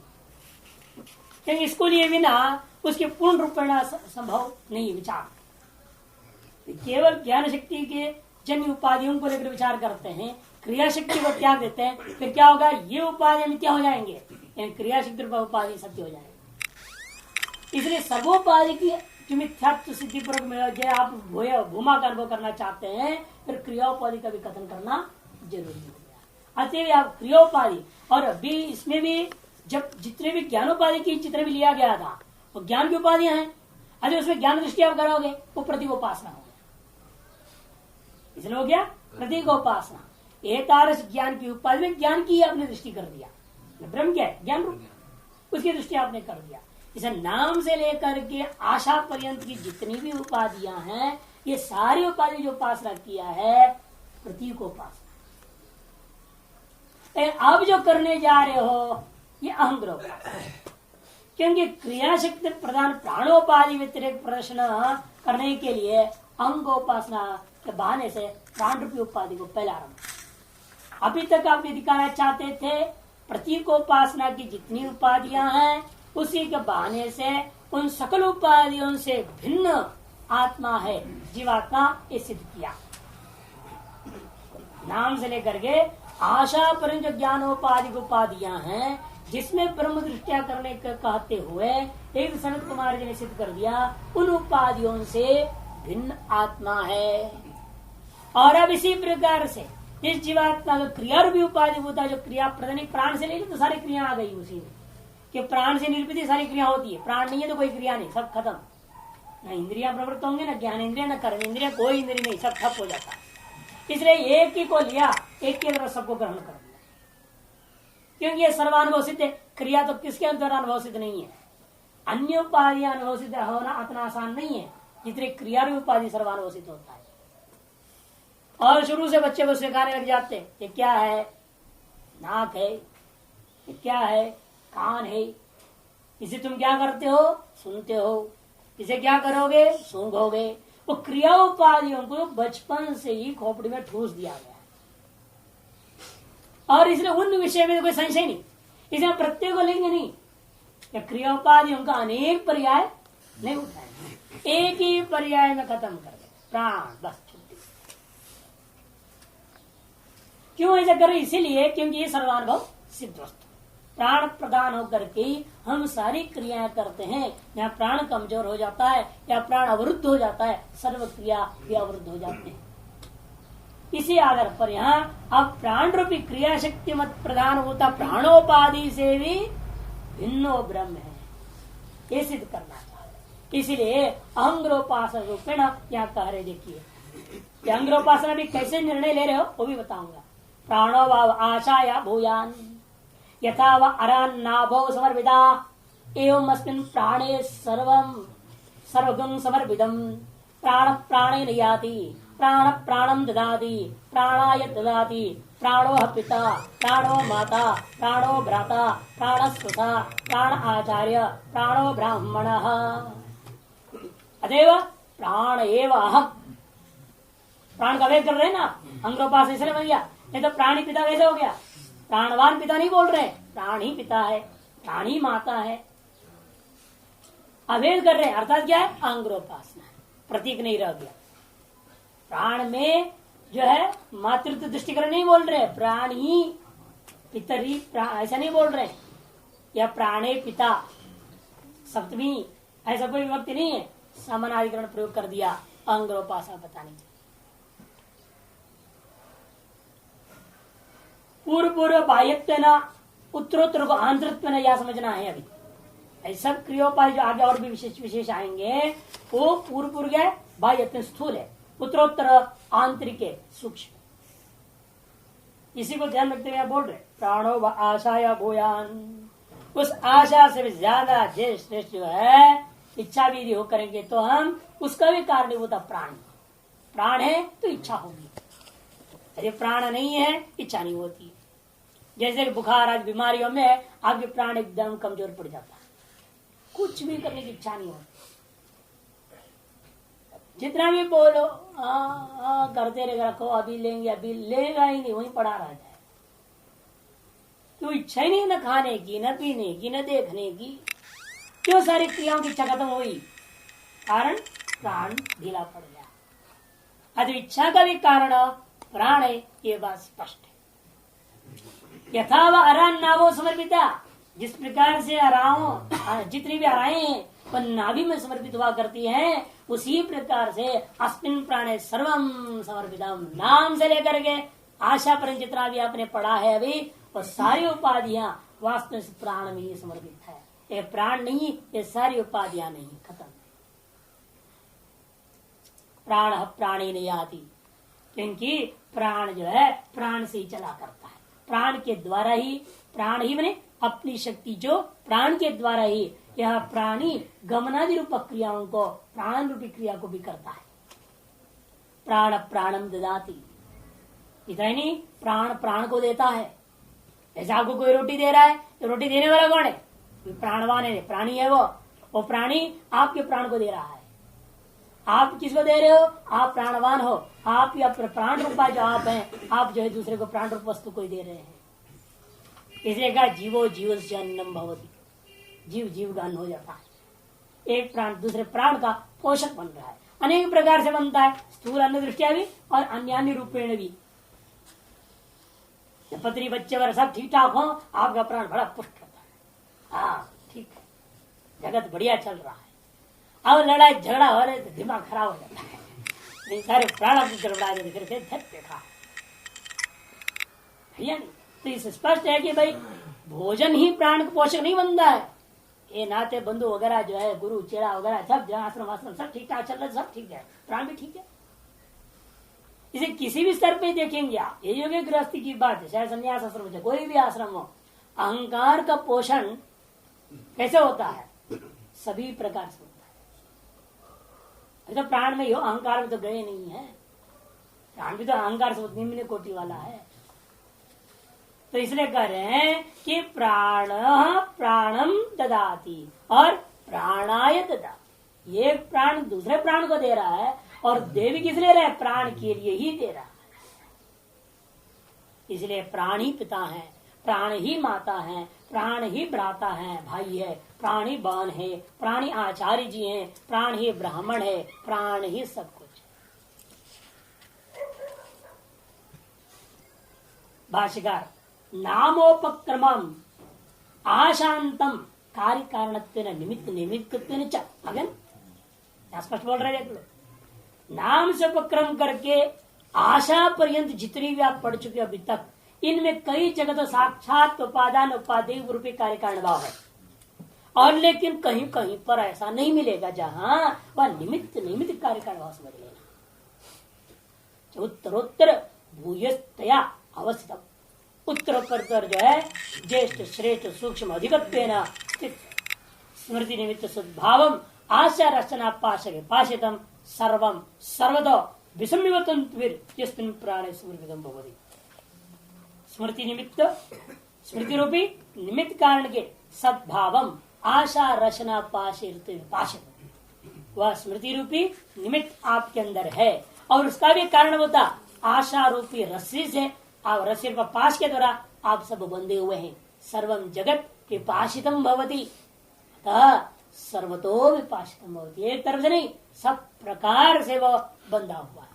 क्योंकि इसको लिए बिना उसके पूर्ण रूपेण संभव नहीं विचार। केवल ज्ञान शक्ति के जन्य उपाधियों को लेकर विचार करते हैं, क्रिया शक्ति को त्याग देते हैं, फिर क्या होगा, ये उपाधि मिथ्या हो जाएंगे, क्रिया शक्ति उपाधि सत्य हो जाएंगे। इसलिए सर्वोपाधि की जो मिथ्यात्व सिद्धि पूर्वक आप भूमा का अनुभव करना चाहते हैं, फिर क्रियाोपाधि का भी कथन करना जरूरी हो गया। अतएव आप क्रियोपाधि, और अभी इसमें भी जब जितने भी ज्ञानोपाधि की जितने भी लिया गया था वो ज्ञान की उपाधियां हैं, अरे उसमें ज्ञान दृष्टि आप करोगे वो प्रतीकोपासना हो गया, इसलिए हो गया प्रतीकोपासना। एतारस ज्ञान की उपाधि में ज्ञान की आपने दृष्टि कर दिया, ब्रह्म क्या है, ज्ञान रूप, उसकी दृष्टि आपने कर दिया। इसे नाम से लेकर के आशा पर्यंत की जितनी भी उपाधियां हैं, ये सारी उपाधि जो उपासना किया है प्रतीकोपासना। अब जो करने जा रहे हो ये अहंग्रोपासना, क्योंकि क्रियाशक्ति प्रधान प्राणोपाधि व्यतिरिक्त प्रदर्शन करने के लिए अंगोपासना के बहाने से प्राण रूपी उपाधि को पहले आरंभ। अभी तक आप ये दिखाना चाहते थे प्रतीकोपासना की जितनी उपाधियां हैं उसी के बहाने से उन सकल उपाधियों से भिन्न आत्मा है जीवात्मा, ये सिद्ध किया। नाम से लेकर के आशा पर जो ज्ञानोपाधि उपाधियां हैं जिसमें ब्रह्म दृष्टिया करने का कहते हुए एक सनत कुमार जी ने सिद्ध कर दिया, उन उपाधियों से भिन्न आत्मा है। और अब इसी प्रकार से इस जीवात्मा का क्रिया रूपी उपाधि होता है, जो क्रिया प्रधान प्राण से ले लो तो सारी क्रिया आ गई उसी में, कि प्राण से निर्मित सारी क्रिया होती है, प्राण नहीं है तो कोई क्रिया नहीं, सब खत्म। न इंद्रिया प्रवृत्त होंगे, न ज्ञान इंद्रिया, न कर्म इंद्रिया, कोई इंद्रिय नहीं, सब ठप हो जाता है। इसलिए एक ही को लिया, एक के द्वारा सबको ग्रहण कर दिया, क्योंकि ये सर्वानुभव सिद्ध है। क्रिया तो किसके द्वारा अनुभव सिद्ध नहीं है, अन्य उपाधियां अनुभव सिद्ध होना इतना आसान नहीं है जितनी क्रिया रूपी उपाधि सर्वानुभव सिद्ध होता है। और शुरू से बच्चे को सिखाने लग जाते हैं, ये क्या है, नाक है, ये क्या है, कान है, इसे तुम क्या करते हो, सुनते हो, इसे क्या करोगे, सूंघोगे। वो क्रिया उपाधियों को बचपन से ही खोपड़ी में ठूस दिया गया है, और इसलिए उन विषय में कोई संशय नहीं, इसलिए प्रत्येक को लेंगे नहीं। या क्रिया उपाधियों का अनेक पर्याय नहीं उठाएंगे, एक ही पर्याय में खत्म कर दे, प्राण बस छुट्टी। क्यों ऐसा कर रहे, इसीलिए क्योंकि ये सर्वानुभव सिद्ध वस्तु, प्राण प्रदान होकर के हम सारी क्रियाएं करते हैं। यहाँ प्राण कमजोर हो जाता है या प्राण अवरुद्ध हो जाता है, सर्व क्रिया भी अवरुद्ध हो जाते हैं। इसी आधार पर यहाँ अब प्राण रूपी क्रिया शक्ति मत प्रदान होता प्राणोपाधि से भी भिन्नो ब्रह्म है, ये सिद्ध करना चाहते। इसीलिए अहंग्रोपासना रूपेण यहाँ कह रहे, देखिए अहंग्रोपासना भी कैसे निर्णय ले रहे हो वो भी बताऊंगा। प्राणो भाव आशा या भूयान यथा व अरान्नाभो समर्पिता एवं अस्मिन् प्राणे सर्वगं समर्पितम् प्राण प्राणेन याति प्राण प्राणं ददाति प्राणाय ददाति प्राणो पिता प्राणो माता प्राणो भ्राता प्राणस्वता प्राण आचार्य प्राणो ब्राह्मणः अतएव प्राण एव अहम्। प्राण का वेद कर रहे हैं ना, अंग्रोपास इसलिए बन गया नहीं तो प्राणी पिता कैसे हो गया? प्राणवान पिता नहीं बोल रहे, प्राण ही पिता है, प्राण ही माता है। अभेद कर रहे हैं, अर्थात क्या है? अंग्रोपासना है, प्रतीक नहीं रह गया। प्राण में जो है मातृत्व दृष्टिकरण नहीं बोल रहे, प्राण ही पितरी ऐसा नहीं बोल रहे, या प्राणे पिता सप्तमी ऐसा कोई विभक्ति नहीं है, समानाधिकरण प्रयोग कर दिया अंग्रोपासना बताने के। पूर्व बाह्यत्व न उत्तरोत्तर को आंतरत्व न, यह समझना है। अभी ऐसा क्रियोपाय जो आगे और भी विशेष आएंगे, वो पूर्व है बाह्यत्व स्थूल है, उत्तरोत्तर आंतरिक है सूक्ष्म। इसी को ध्यान रखते हुए बोल रहे प्राणो व आशाया भूयान, उस आशा से भी ज्यादा श्रेष्ठ जो है इच्छा भी हो करेंगे तो हम उसका भी कारणीभूत प्राण। प्राण है तो इच्छा होगी, यदि प्राण नहीं है इच्छा नहीं होती। जैसे बुखार आदि बीमारियों में आपके प्राण एकदम कमजोर पड़ जाता है, कुछ भी करने की इच्छा नहीं होती, जितना भी बोलो करते रहे, रखो अभी लेंगे, अभी लेगा ही नहीं, वहीं पड़ा रहता है। क्यों? इच्छा ही नहीं, न खाने की, न पीने की, न देखने की। क्यों? सारी क्रियाओं की इच्छा खत्म हुई, कारण प्राण ढीला पड़ गया। अतः इच्छा का भी कारण प्राण है, ये बात स्पष्ट है। यथा वह अरान नावो समर्पिता, जिस प्रकार से अराओं जितनी भी अराएं हैं वह नाभि में समर्पित हुआ करती हैं, उसी प्रकार से अस्मिन् प्राणे सर्वम समर्पितम, नाम से लेकर के आशा पर जितना भी आपने पढ़ा है अभी, वह सारी उपाधियां वास्तव में प्राण में ही समर्पित है। ये प्राण नहीं, ये सारी उपाधियां नहीं, खत्म। प्राण प्राणी नहीं आती, क्योंकि प्राण जो है प्राण से ही चला करता है, प्राण के द्वारा ही, प्राण ही बने अपनी शक्ति जो प्राण के द्वारा ही यह प्राणी गमनादि रूप क्रियाओं को, प्राण रूपी क्रिया को भी करता है। प्राण प्राणम ददाति, इतना ही नहीं, प्राण प्राण को देता है। जैसे आपको कोई रोटी दे रहा है तो रोटी देने वाला कौन है? प्राणवान है, प्राणी है वो प्राणी आपके प्राण को दे रहा है। आप किसको दे रहे हो? आप प्राणवान हो, आप या प्राण रूपा जो आप हैं, आप जो है दूसरे को प्राण रूप वस्तु को दे रहे हैं। इसलिए कहा जीवो जीव से अन्नम भवति, जीव जीव का अन्न हो जाता है। एक प्राण दूसरे प्राण का पोषक बन रहा है, अनेक प्रकार से बनता है, स्थूल अन्न दृष्टिया भी और अन्य रूपेण भी। पत्नी बच्चे वगैरह सब ठीक ठाक हो, आपका प्राण बड़ा पुष्ट रहता है। हाँ ठीक है, जगत बढ़िया चल रहा है। अब लड़ाई झगड़ा हो रहे तो दिमाग खराब हो जाता है, नहीं सारे प्राण आपको गड़बड़ा देते, फिर देखा भैया नहीं। तो इस स्पष्ट है कि भाई भोजन ही प्राण का पोषक नहीं बनता है। ये नाते बंधु वगैरह जो है, गुरु चेड़ा वगैरह सब आश्रम आश्रम सब ठीक ठाक चल रहा है, सब ठीक है, प्राण भी ठीक है। इसे किसी भी स्तर पे देखेंगे आप, ये योगी गृहस्थी की बात है, चाहे संन्यास आश्रम हो, कोई भी आश्रम हो, अहंकार का पोषण कैसे होता है? सभी प्रकार से होता है। तो प्राण में हो, अहंकार में तो गए नहीं है, प्राण भी तो अहंकार से निम्न कोटि वाला है। तो इसलिए कह रहे हैं कि प्राण प्राणम ददाति और प्राणाय ददा, ये प्राण दूसरे प्राण को दे रहा है, और देवी किस ले रहा है? प्राण के लिए ही दे रहा है। इसलिए प्राण ही पिता है, प्राण ही माता है, प्राण ही भ्राता है, भाई है, प्राण ही बहन है, प्राण ही आचार्य जी हैं, प्राण ही ब्राह्मण है, प्राण ही सब कुछ। भाष्यकार नामोपक्रमम आशांतम कार्य कारणत्वेन निमित्त निमित्तत्वेन च, अगन स्पष्ट बोल रहे देख लो, नाम से उपक्रम करके आशा पर्यंत जितनी भी आप पढ़ चुके अभी तक, इनमें कई जगह तो साक्षात उपादान उपादेय रूपी कार्य कारण भाव है, और लेकिन कहीं कहीं पर ऐसा नहीं मिलेगा जहां वह निमित्त निमित्त कार्य कारण भाव समझ लेना। उत्तरोत्तर भूयस्तया अवस्थित, उत्तरोत्तर जो है ज्येष्ठ श्रेष्ठ सूक्ष्म अधिकत्वेन स्थित स्मृति निमित्त सद्भावम आशा रचना पाशितम सर्वम सर्वदो विषम्यवतंत्विर प्राणे स्मृतिदम भवति। स्मृति निमित्त, स्मृति रूपी निमित्त कारण के सद्भावम आशा रचना पाशित, वह स्मृति रूपी निमित्त आपके अंदर है, और उसका भी कारण होता आशा रूपी रस्सी से आप रस्सी का पाश के द्वारा आप सब बंधे हुए हैं। सर्वम जगत विपाशितम भवति, अतः सर्वतो विपाशितम भवति। एक तरफ से नहीं, सब प्रकार से वो बंधा हुआ है।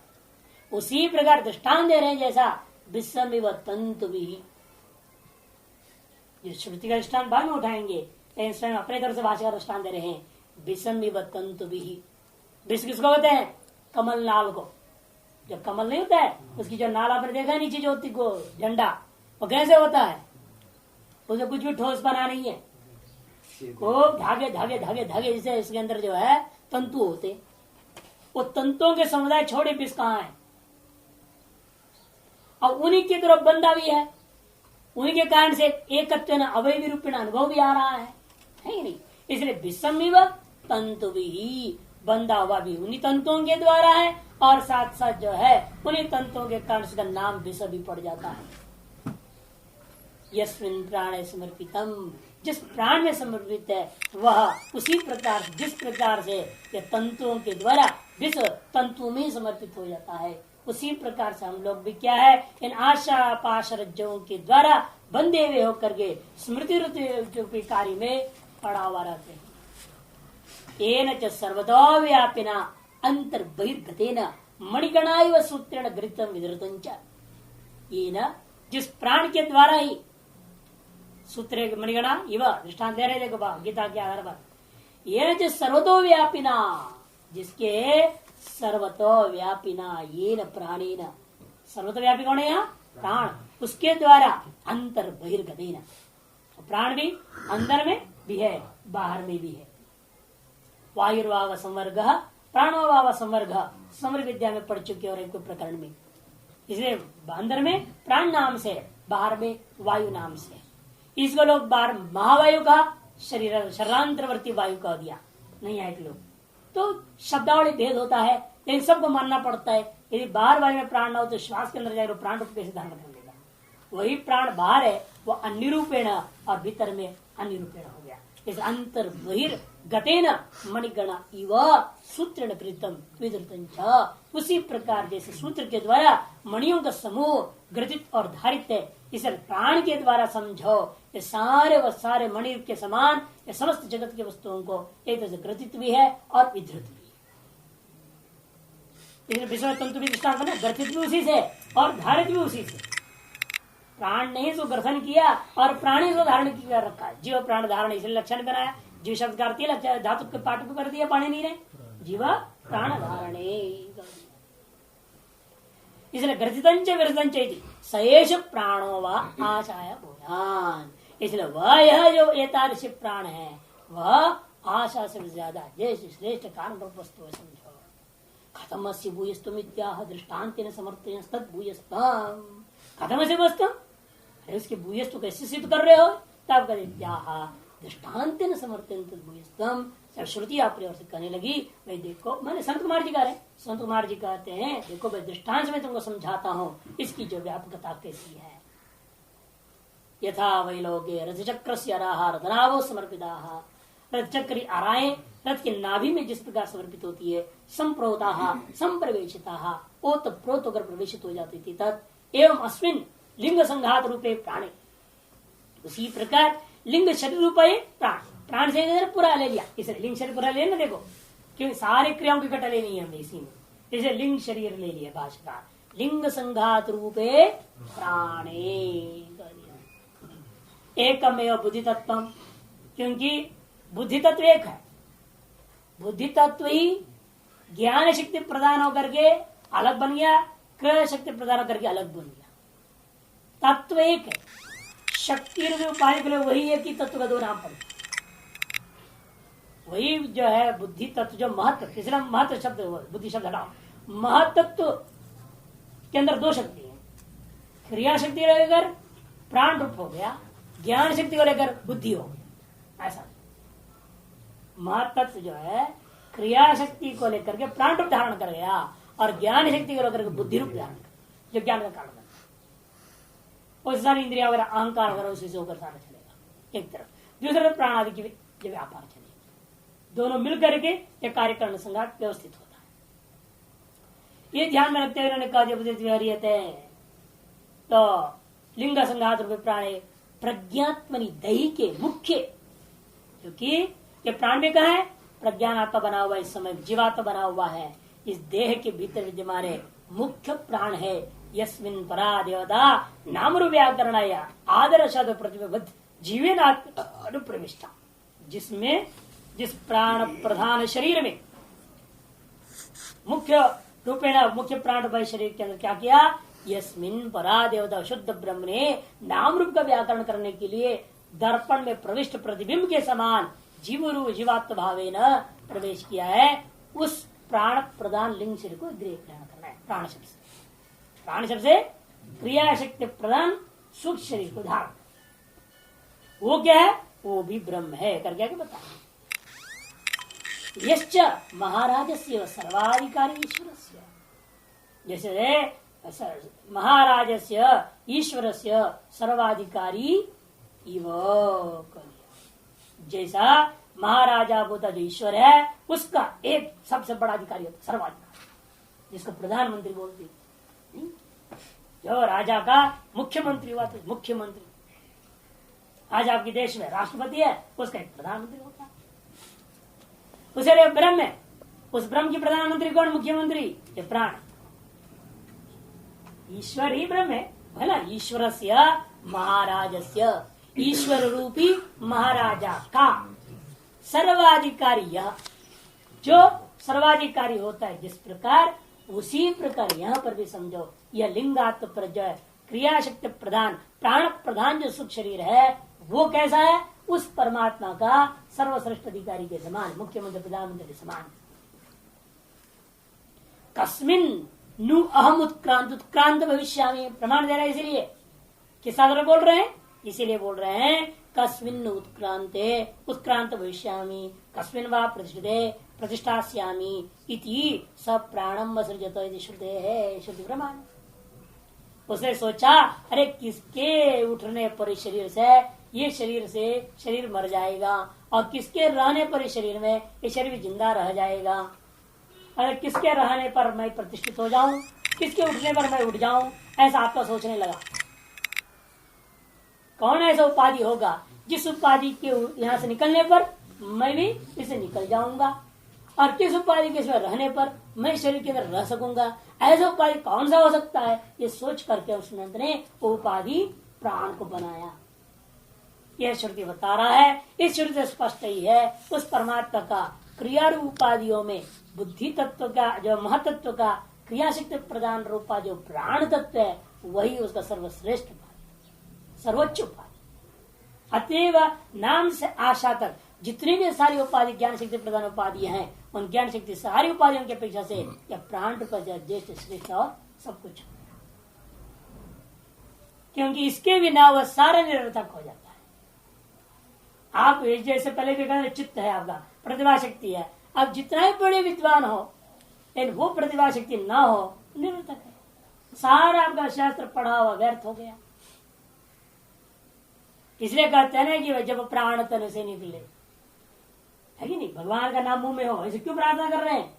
उसी प्रकार दृष्टांत दे रहे हैं जैसा विषम व तंतु भी। जो श्रुति का दृष्टांत बाद में उठाएंगे, लेकिन स्वयं अपने तरफ से भाषा का दृष्टांत दे रहे हैं। विषम व तंतु भी। विष किसको होते हैं? कमल नाल को। जब कमल नहीं होता है उसकी जो नाल आपने देखा नीचे जो होती को झंडा, वो कैसे होता है? उसे कुछ भी ठोस बना नहीं है, खूब धागे धागे धागे धागे जैसे इसके अंदर जो है तंतु होते। वो तंतुओं के समुदाय छोड़े विष कहाँ है? और उन्हीं की तरफ बंधा भी है। उन्हीं के कारण से एकत्व न अवयवी रूपेण अनुभव भी आ रहा है ही नहीं। इसलिए विषम तंतु भी, बंधा हुआ भी उन्हीं तंतुओं के द्वारा है, और साथ साथ जो है उन्हीं तंतुओं के कारण उसका नाम विष भी पड़ जाता है। यस्मिन् प्राणे समर्पितम, जिस प्राण में समर्पित है वह उसी प्रकार, जिस प्रकार से ये तंतुओं के द्वारा विष तंतु में समर्पित हो जाता है, उसी प्रकार से हम लोग भी क्या है, इन आशा पाश रज्जों के द्वारा बंधे हुए होकर के स्मृति रूपी कार्य में पड़ा हुआ रहते हैं। येन च सर्वतो व्यापिना अंतर बहिर्गतेन मणिगणाइव सूत्रेण गृहीतम विधृतं च। येन, जिस प्राण के द्वारा ही, सूत्र मणिगणा इव दृष्टांत दे रहे देखो गीता के आधार पर। येन च सर्वतो व्यापिना, जिसके सर्वतो व्यापिना, येन प्राणेन, सर्वतो व्यापी कौन है यहाँ? प्राण। उसके द्वारा अंतर बहिर्गतेन, प्राण भी अंदर में भी है बाहर में भी है। वायुर्भाव संवर्ग प्राणोभाव संवर्ग, समर विद्या में पढ़ चुके और एक प्रकरण में। इसलिए अंदर में प्राण नाम से, बाहर में वायु नाम से। इसको लोग बाहर महावायु का, शरीरांतरवर्ती वायु का दिया नहीं है लोग, तो शब्दावली भेद होता है, लेकिन सबको मानना पड़ता है। यदि बाहर वायु में प्राण ना हो तो श्वास के अंदर जाएगा, प्राण रूप कैसे धारण कर लेगा? वही प्राण बाहर है वो अन्यरूपेण, और भीतर में अन्यरूपेण हो गया। इस अंतर बहिर्गतेन मणिगणा इव सूत्रेण कृतम विधृतं च। उसी प्रकार जैसे सूत्र के द्वारा मणियों का समूह ग्रथित और धारित है, इसे प्राण के द्वारा समझो। ये सारे व सारे मणि के समान ये समस्त जगत के वस्तुओं को एक तरह से ग्रथित भी है और विधृत भी है। विषय तंतु भी दृष्टांत बना, ग्रथित भी उसी से और धारित भी उसी से। प्राण ने इसको ग्रथन किया और प्राणी इसको धारण किया रखा है। जीव प्राण धारण इसलिए लक्षण बनाया। जीव शब्द का अर्थ लक्षण धातु के पाठ को कर दिया पाणी नहीं रहे, जीव प्राण धारणे। इसलिए ग्रथितंच विरतंच सयेष प्राणो व आशाय भूयान। इसलिए वह यह जो एतादृश प्राण है वह आशा से ज्यादा जैसे श्रेष्ठ कारण रूप वस्तु है, समझो। खतम से भूयस्तुम इत्याह दृष्टान्तेन समर्थयन् तद् भूयस्तम। खतम से वस्तु, उसके भूयस्तु कैसे सिद्ध कर रहे हो? तब कहते इत्याह दृष्टान्तेन समर्थयन् तद् भूयस्तम। जब श्रुति आपने ओर से कहने लगी, भाई देखो, मैंने संत कुमार जी कह रहे, संत कुमार जी कहते हैं देखो भाई दृष्टांत में तुमको समझाता हूँ इसकी जो व्यापकता कैसी है। यथा वै लोके रथचक्र से अराहा रथनाभो समर्पिता। रथचक्री आराएं रथ के नाभि में जिस प्रकार समर्पित होती है, संप्रोता संप्रवेशिता, ओत प्रोत होकर प्रवेशित हो जाती थी, तत् एवं अस्मिन लिंग संघात रूपे प्राणे। उसी प्रकार लिंग शरीर रूपये प्राण, प्राण से इधर पूरा ले लिया, इसलिए लिंग शरीर पूरा ले ना, देखो क्योंकि सारे क्रियाओं की इकट्ठा लेनी है हमें इसी में, इसे लिंग शरीर ले लिया भाषा। लिंग संघात रूपे प्राणे एकमेव बुद्धि तत्व, क्योंकि बुद्धि तत्व एक है। बुद्धि तत्व ही ज्ञान शक्ति प्रदान होकर के अलग बन गया, क्रय शक्ति प्रदान होकर के अलग बन गया। तत्व एक है, शक्ति उपाय के लिए वही है कि तत्व का दो नाम पड़े। वही जो है बुद्धि तत्व, जो महत्व, तीसरा महत्व शब्द, बुद्धि शब्द हटाओ, महत्व के अंदर दो शक्ति है। क्रिया शक्ति को लेकर प्राण रूप हो गया, ज्ञान शक्ति को लेकर बुद्धि हो गया। ऐसा महत्व जो है क्रिया शक्ति को लेकर के प्राण रूप धारण कर गया और ज्ञान शक्ति को लेकर बुद्धि रूप धारण कर, जो ज्ञान का कारण बनता है। और सारी इंद्रिया वगैरह अहंकार वगैरह उसी से होकर सारा चलेगा एक तरफ, दूसरी तरफ प्राण आदि की जो व्यापार चलेगा, दोनों मिलकर के एक कार्यकरण संघात व्यवस्थित होता है। ये ध्यान में रखते हुए उन्होंने कहा तो लिंग संघात रूप प्राण है प्रज्ञात्मनि दही के मुख्य, क्योंकि ये प्राण में कहा है प्रज्ञानात्मा बना हुआ, इस समय जीवात्मा बना हुआ है, इस देह के भीतर विद्यमान है मुख्य प्राण है। यस्मिन् परा देवता नामरु व्याकरण आदर शब्द प्रतिबद्ध जीवेन अनुप्रविष्टा, जिसमें जिस प्राण प्रधान शरीर में मुख्य रूपेण मुख्य प्राण रूप शरीर के अंदर क्या किया, यस्मिन् परा देवता शुद्ध ब्रह्म ने नाम रूप का व्याकरण करने के लिए दर्पण में प्रविष्ट प्रतिबिंब के समान जीवरू जीवात्म भावे न प्रवेश किया है। उस प्राण प्रधान लिंग शरीर को ग्रहण करना है। प्राण शब्द से, प्राण शब्द से क्रिया शक्ति प्रधान सूक्ष्म शरीर को धारण, वो क्या है, वो भी ब्रह्म है करके आगे बता। यश्च महाराजस्य सर्वाधिकारी ईश्वरस्य, जैसे महाराजस्य ईश्वरस्य सर्वाधिकारी इव, जैसा महाराजा बोता जो ईश्वर है उसका एक सबसे बड़ा अधिकारी होता है सर्वाधिकारी, जिसको प्रधानमंत्री बोलते हैं। जो राजा का मुख्यमंत्री हुआ तो मुख्यमंत्री, आज आपके देश में राष्ट्रपति है उसका एक प्रधानमंत्री होता है। उसे ब्रह्म है, उस ब्रह्म की प्रधानमंत्री कौन, मुख्यमंत्री, ये प्राण, ईश्वर ही ब्रह्म है ना। ईश्वरस्य महाराजस्य, ईश्वर रूपी महाराजा का सर्वाधिकारी, यह जो सर्वाधिकारी होता है जिस प्रकार, उसी प्रकार यहाँ पर भी समझो यह लिंगात्म प्रजय क्रिया शक्ति प्रधान प्राण प्रधान जो सुख शरीर है वो कैसा है, उस परमात्मा का सर्वश्रेष्ठ अधिकारी के समान, मुख्यमंत्री प्रधानमंत्री के समान। कस्मिन नु अहम उत्क्रांत, उत्क्रांत भविष्यामि, प्रमाण दे रहे हैं इसीलिए, किस आधार बोल रहे हैं, इसीलिए बोल रहे हैं कस्मिन उत्क्रांते उत्क्रांत भविष्यामि, कस्मिन वा प्रतिष्ठिते प्रतिष्ठास्यामि इति सब प्राणम वसृजत इति श्रुते है, श्रुति प्रमाण। उसने सोचा अरे किसके उठने पर शरीर से, ये शरीर से शरीर मर जाएगा, और किसके रहने पर इस शरीर में ये शरीर जिंदा रह जाएगा, अरे किसके रहने पर मैं प्रतिष्ठित हो जाऊं, किसके उठने पर मैं उठ जाऊं, ऐसा आपका सोचने लगा। कौन ऐसा उपाधि होगा जिस उपाधि के यहाँ से निकलने पर मैं भी इसे निकल जाऊंगा, और किस उपाधि के रहने पर मैं शरीर के अंदर रह सकूंगा, ऐसा उपाधि कौन सा हो सकता है, ये सोच करके उस संत ने वो उपाधि प्राण को बनाया। यह श्रुति बता रहा है, इस श्रुति से स्पष्ट ही है उस परमात्मा का क्रिया रूप उपाधियों में बुद्धि तत्व का जो महतत्व का क्रिया शक्ति प्रदान रूपा जो प्राण तत्व है वही उसका सर्वश्रेष्ठ उपाधि, सर्वोच्च उपाधि। अतएव नाम से आशा तक जितनी भी सारी उपाधि ज्ञान शक्ति प्रदान उपाधि हैं, उन ज्ञान शक्ति सारी उपाधियों की अपेक्षा से यह प्राण रूप ज्येष्ठ श्रेष्ठ और सब कुछ, क्योंकि इसके बिना वह सारे निरर्थक हो जाता है। आप जैसे पहले भी कहते चित्त है आपका, प्रतिभा शक्ति है, अब जितना ही बड़े विद्वान हो लेकिन वो प्रतिभा शक्ति ना हो निरर्थक है, सारा आपका शास्त्र पढ़ा हुआ व्यर्थ हो गया। इसलिए कहते हैं ना कि जब प्राण तन से निकले, है कि नहीं, भगवान का नाम मुंह में हो, ऐसे क्यों प्रार्थना कर रहे हैं,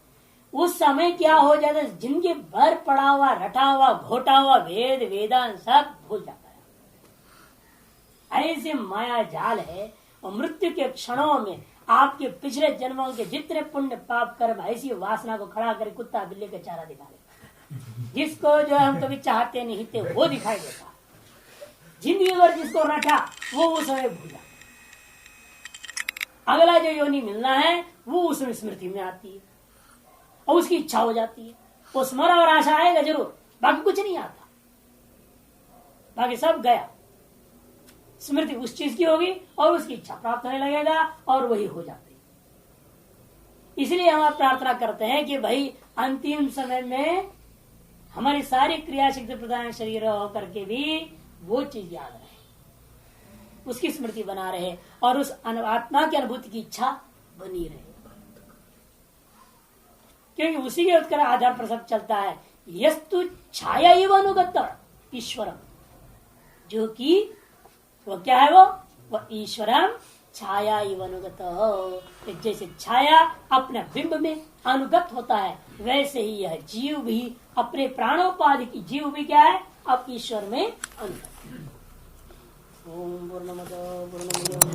उस समय क्या हो जाता है, जिनके भर पड़ा हुआ रटा हुआ घोटा हुआ वेद वेदांत सब भूल जाता है। ऐसे माया जाल है, और मृत्यु के क्षणों में आपके पिछले जन्मों के जितने पुण्य पाप कर्म ऐसी वासना को खड़ा कर कुत्ता बिल्ली का चारा दिखा देता, जिसको जो हम कभी चाहते नहीं थे वो दिखाई देता, जिंदगी भर जिसको रटा वो उस समय भूला, अगला जो योनि मिलना है वो उसमें स्मृति में आती है और उसकी इच्छा हो जाती है, वो स्मरण और आशा आएगा जरूर, बाकी कुछ नहीं आता, बाकी सब गया, स्मृति उस चीज की होगी और उसकी इच्छा प्राप्त होने लगेगा और वही हो जाती। इसलिए हम प्रार्थना करते हैं कि भाई अंतिम समय में हमारी सारी क्रिया शक्ति प्रदान शरीर होकर के भी वो चीज याद रहे, उसकी स्मृति बना रहे और उस आत्मा की अनुभूति की इच्छा बनी रहे, क्योंकि उसी के उत्तर आधार पर सब चलता है। यस्तु छाया एवं अनुगत ईश्वरम, जो कि वो क्या है, वो ईश्वरम छाया एवं अनुगत, जैसे छाया अपने बिंब में अनुगत होता है वैसे ही यह जीव भी अपने प्राणोपाधि की, जीव भी क्या है अब ईश्वर में अंतर। ओम पूर्णमद पूर्णमिदं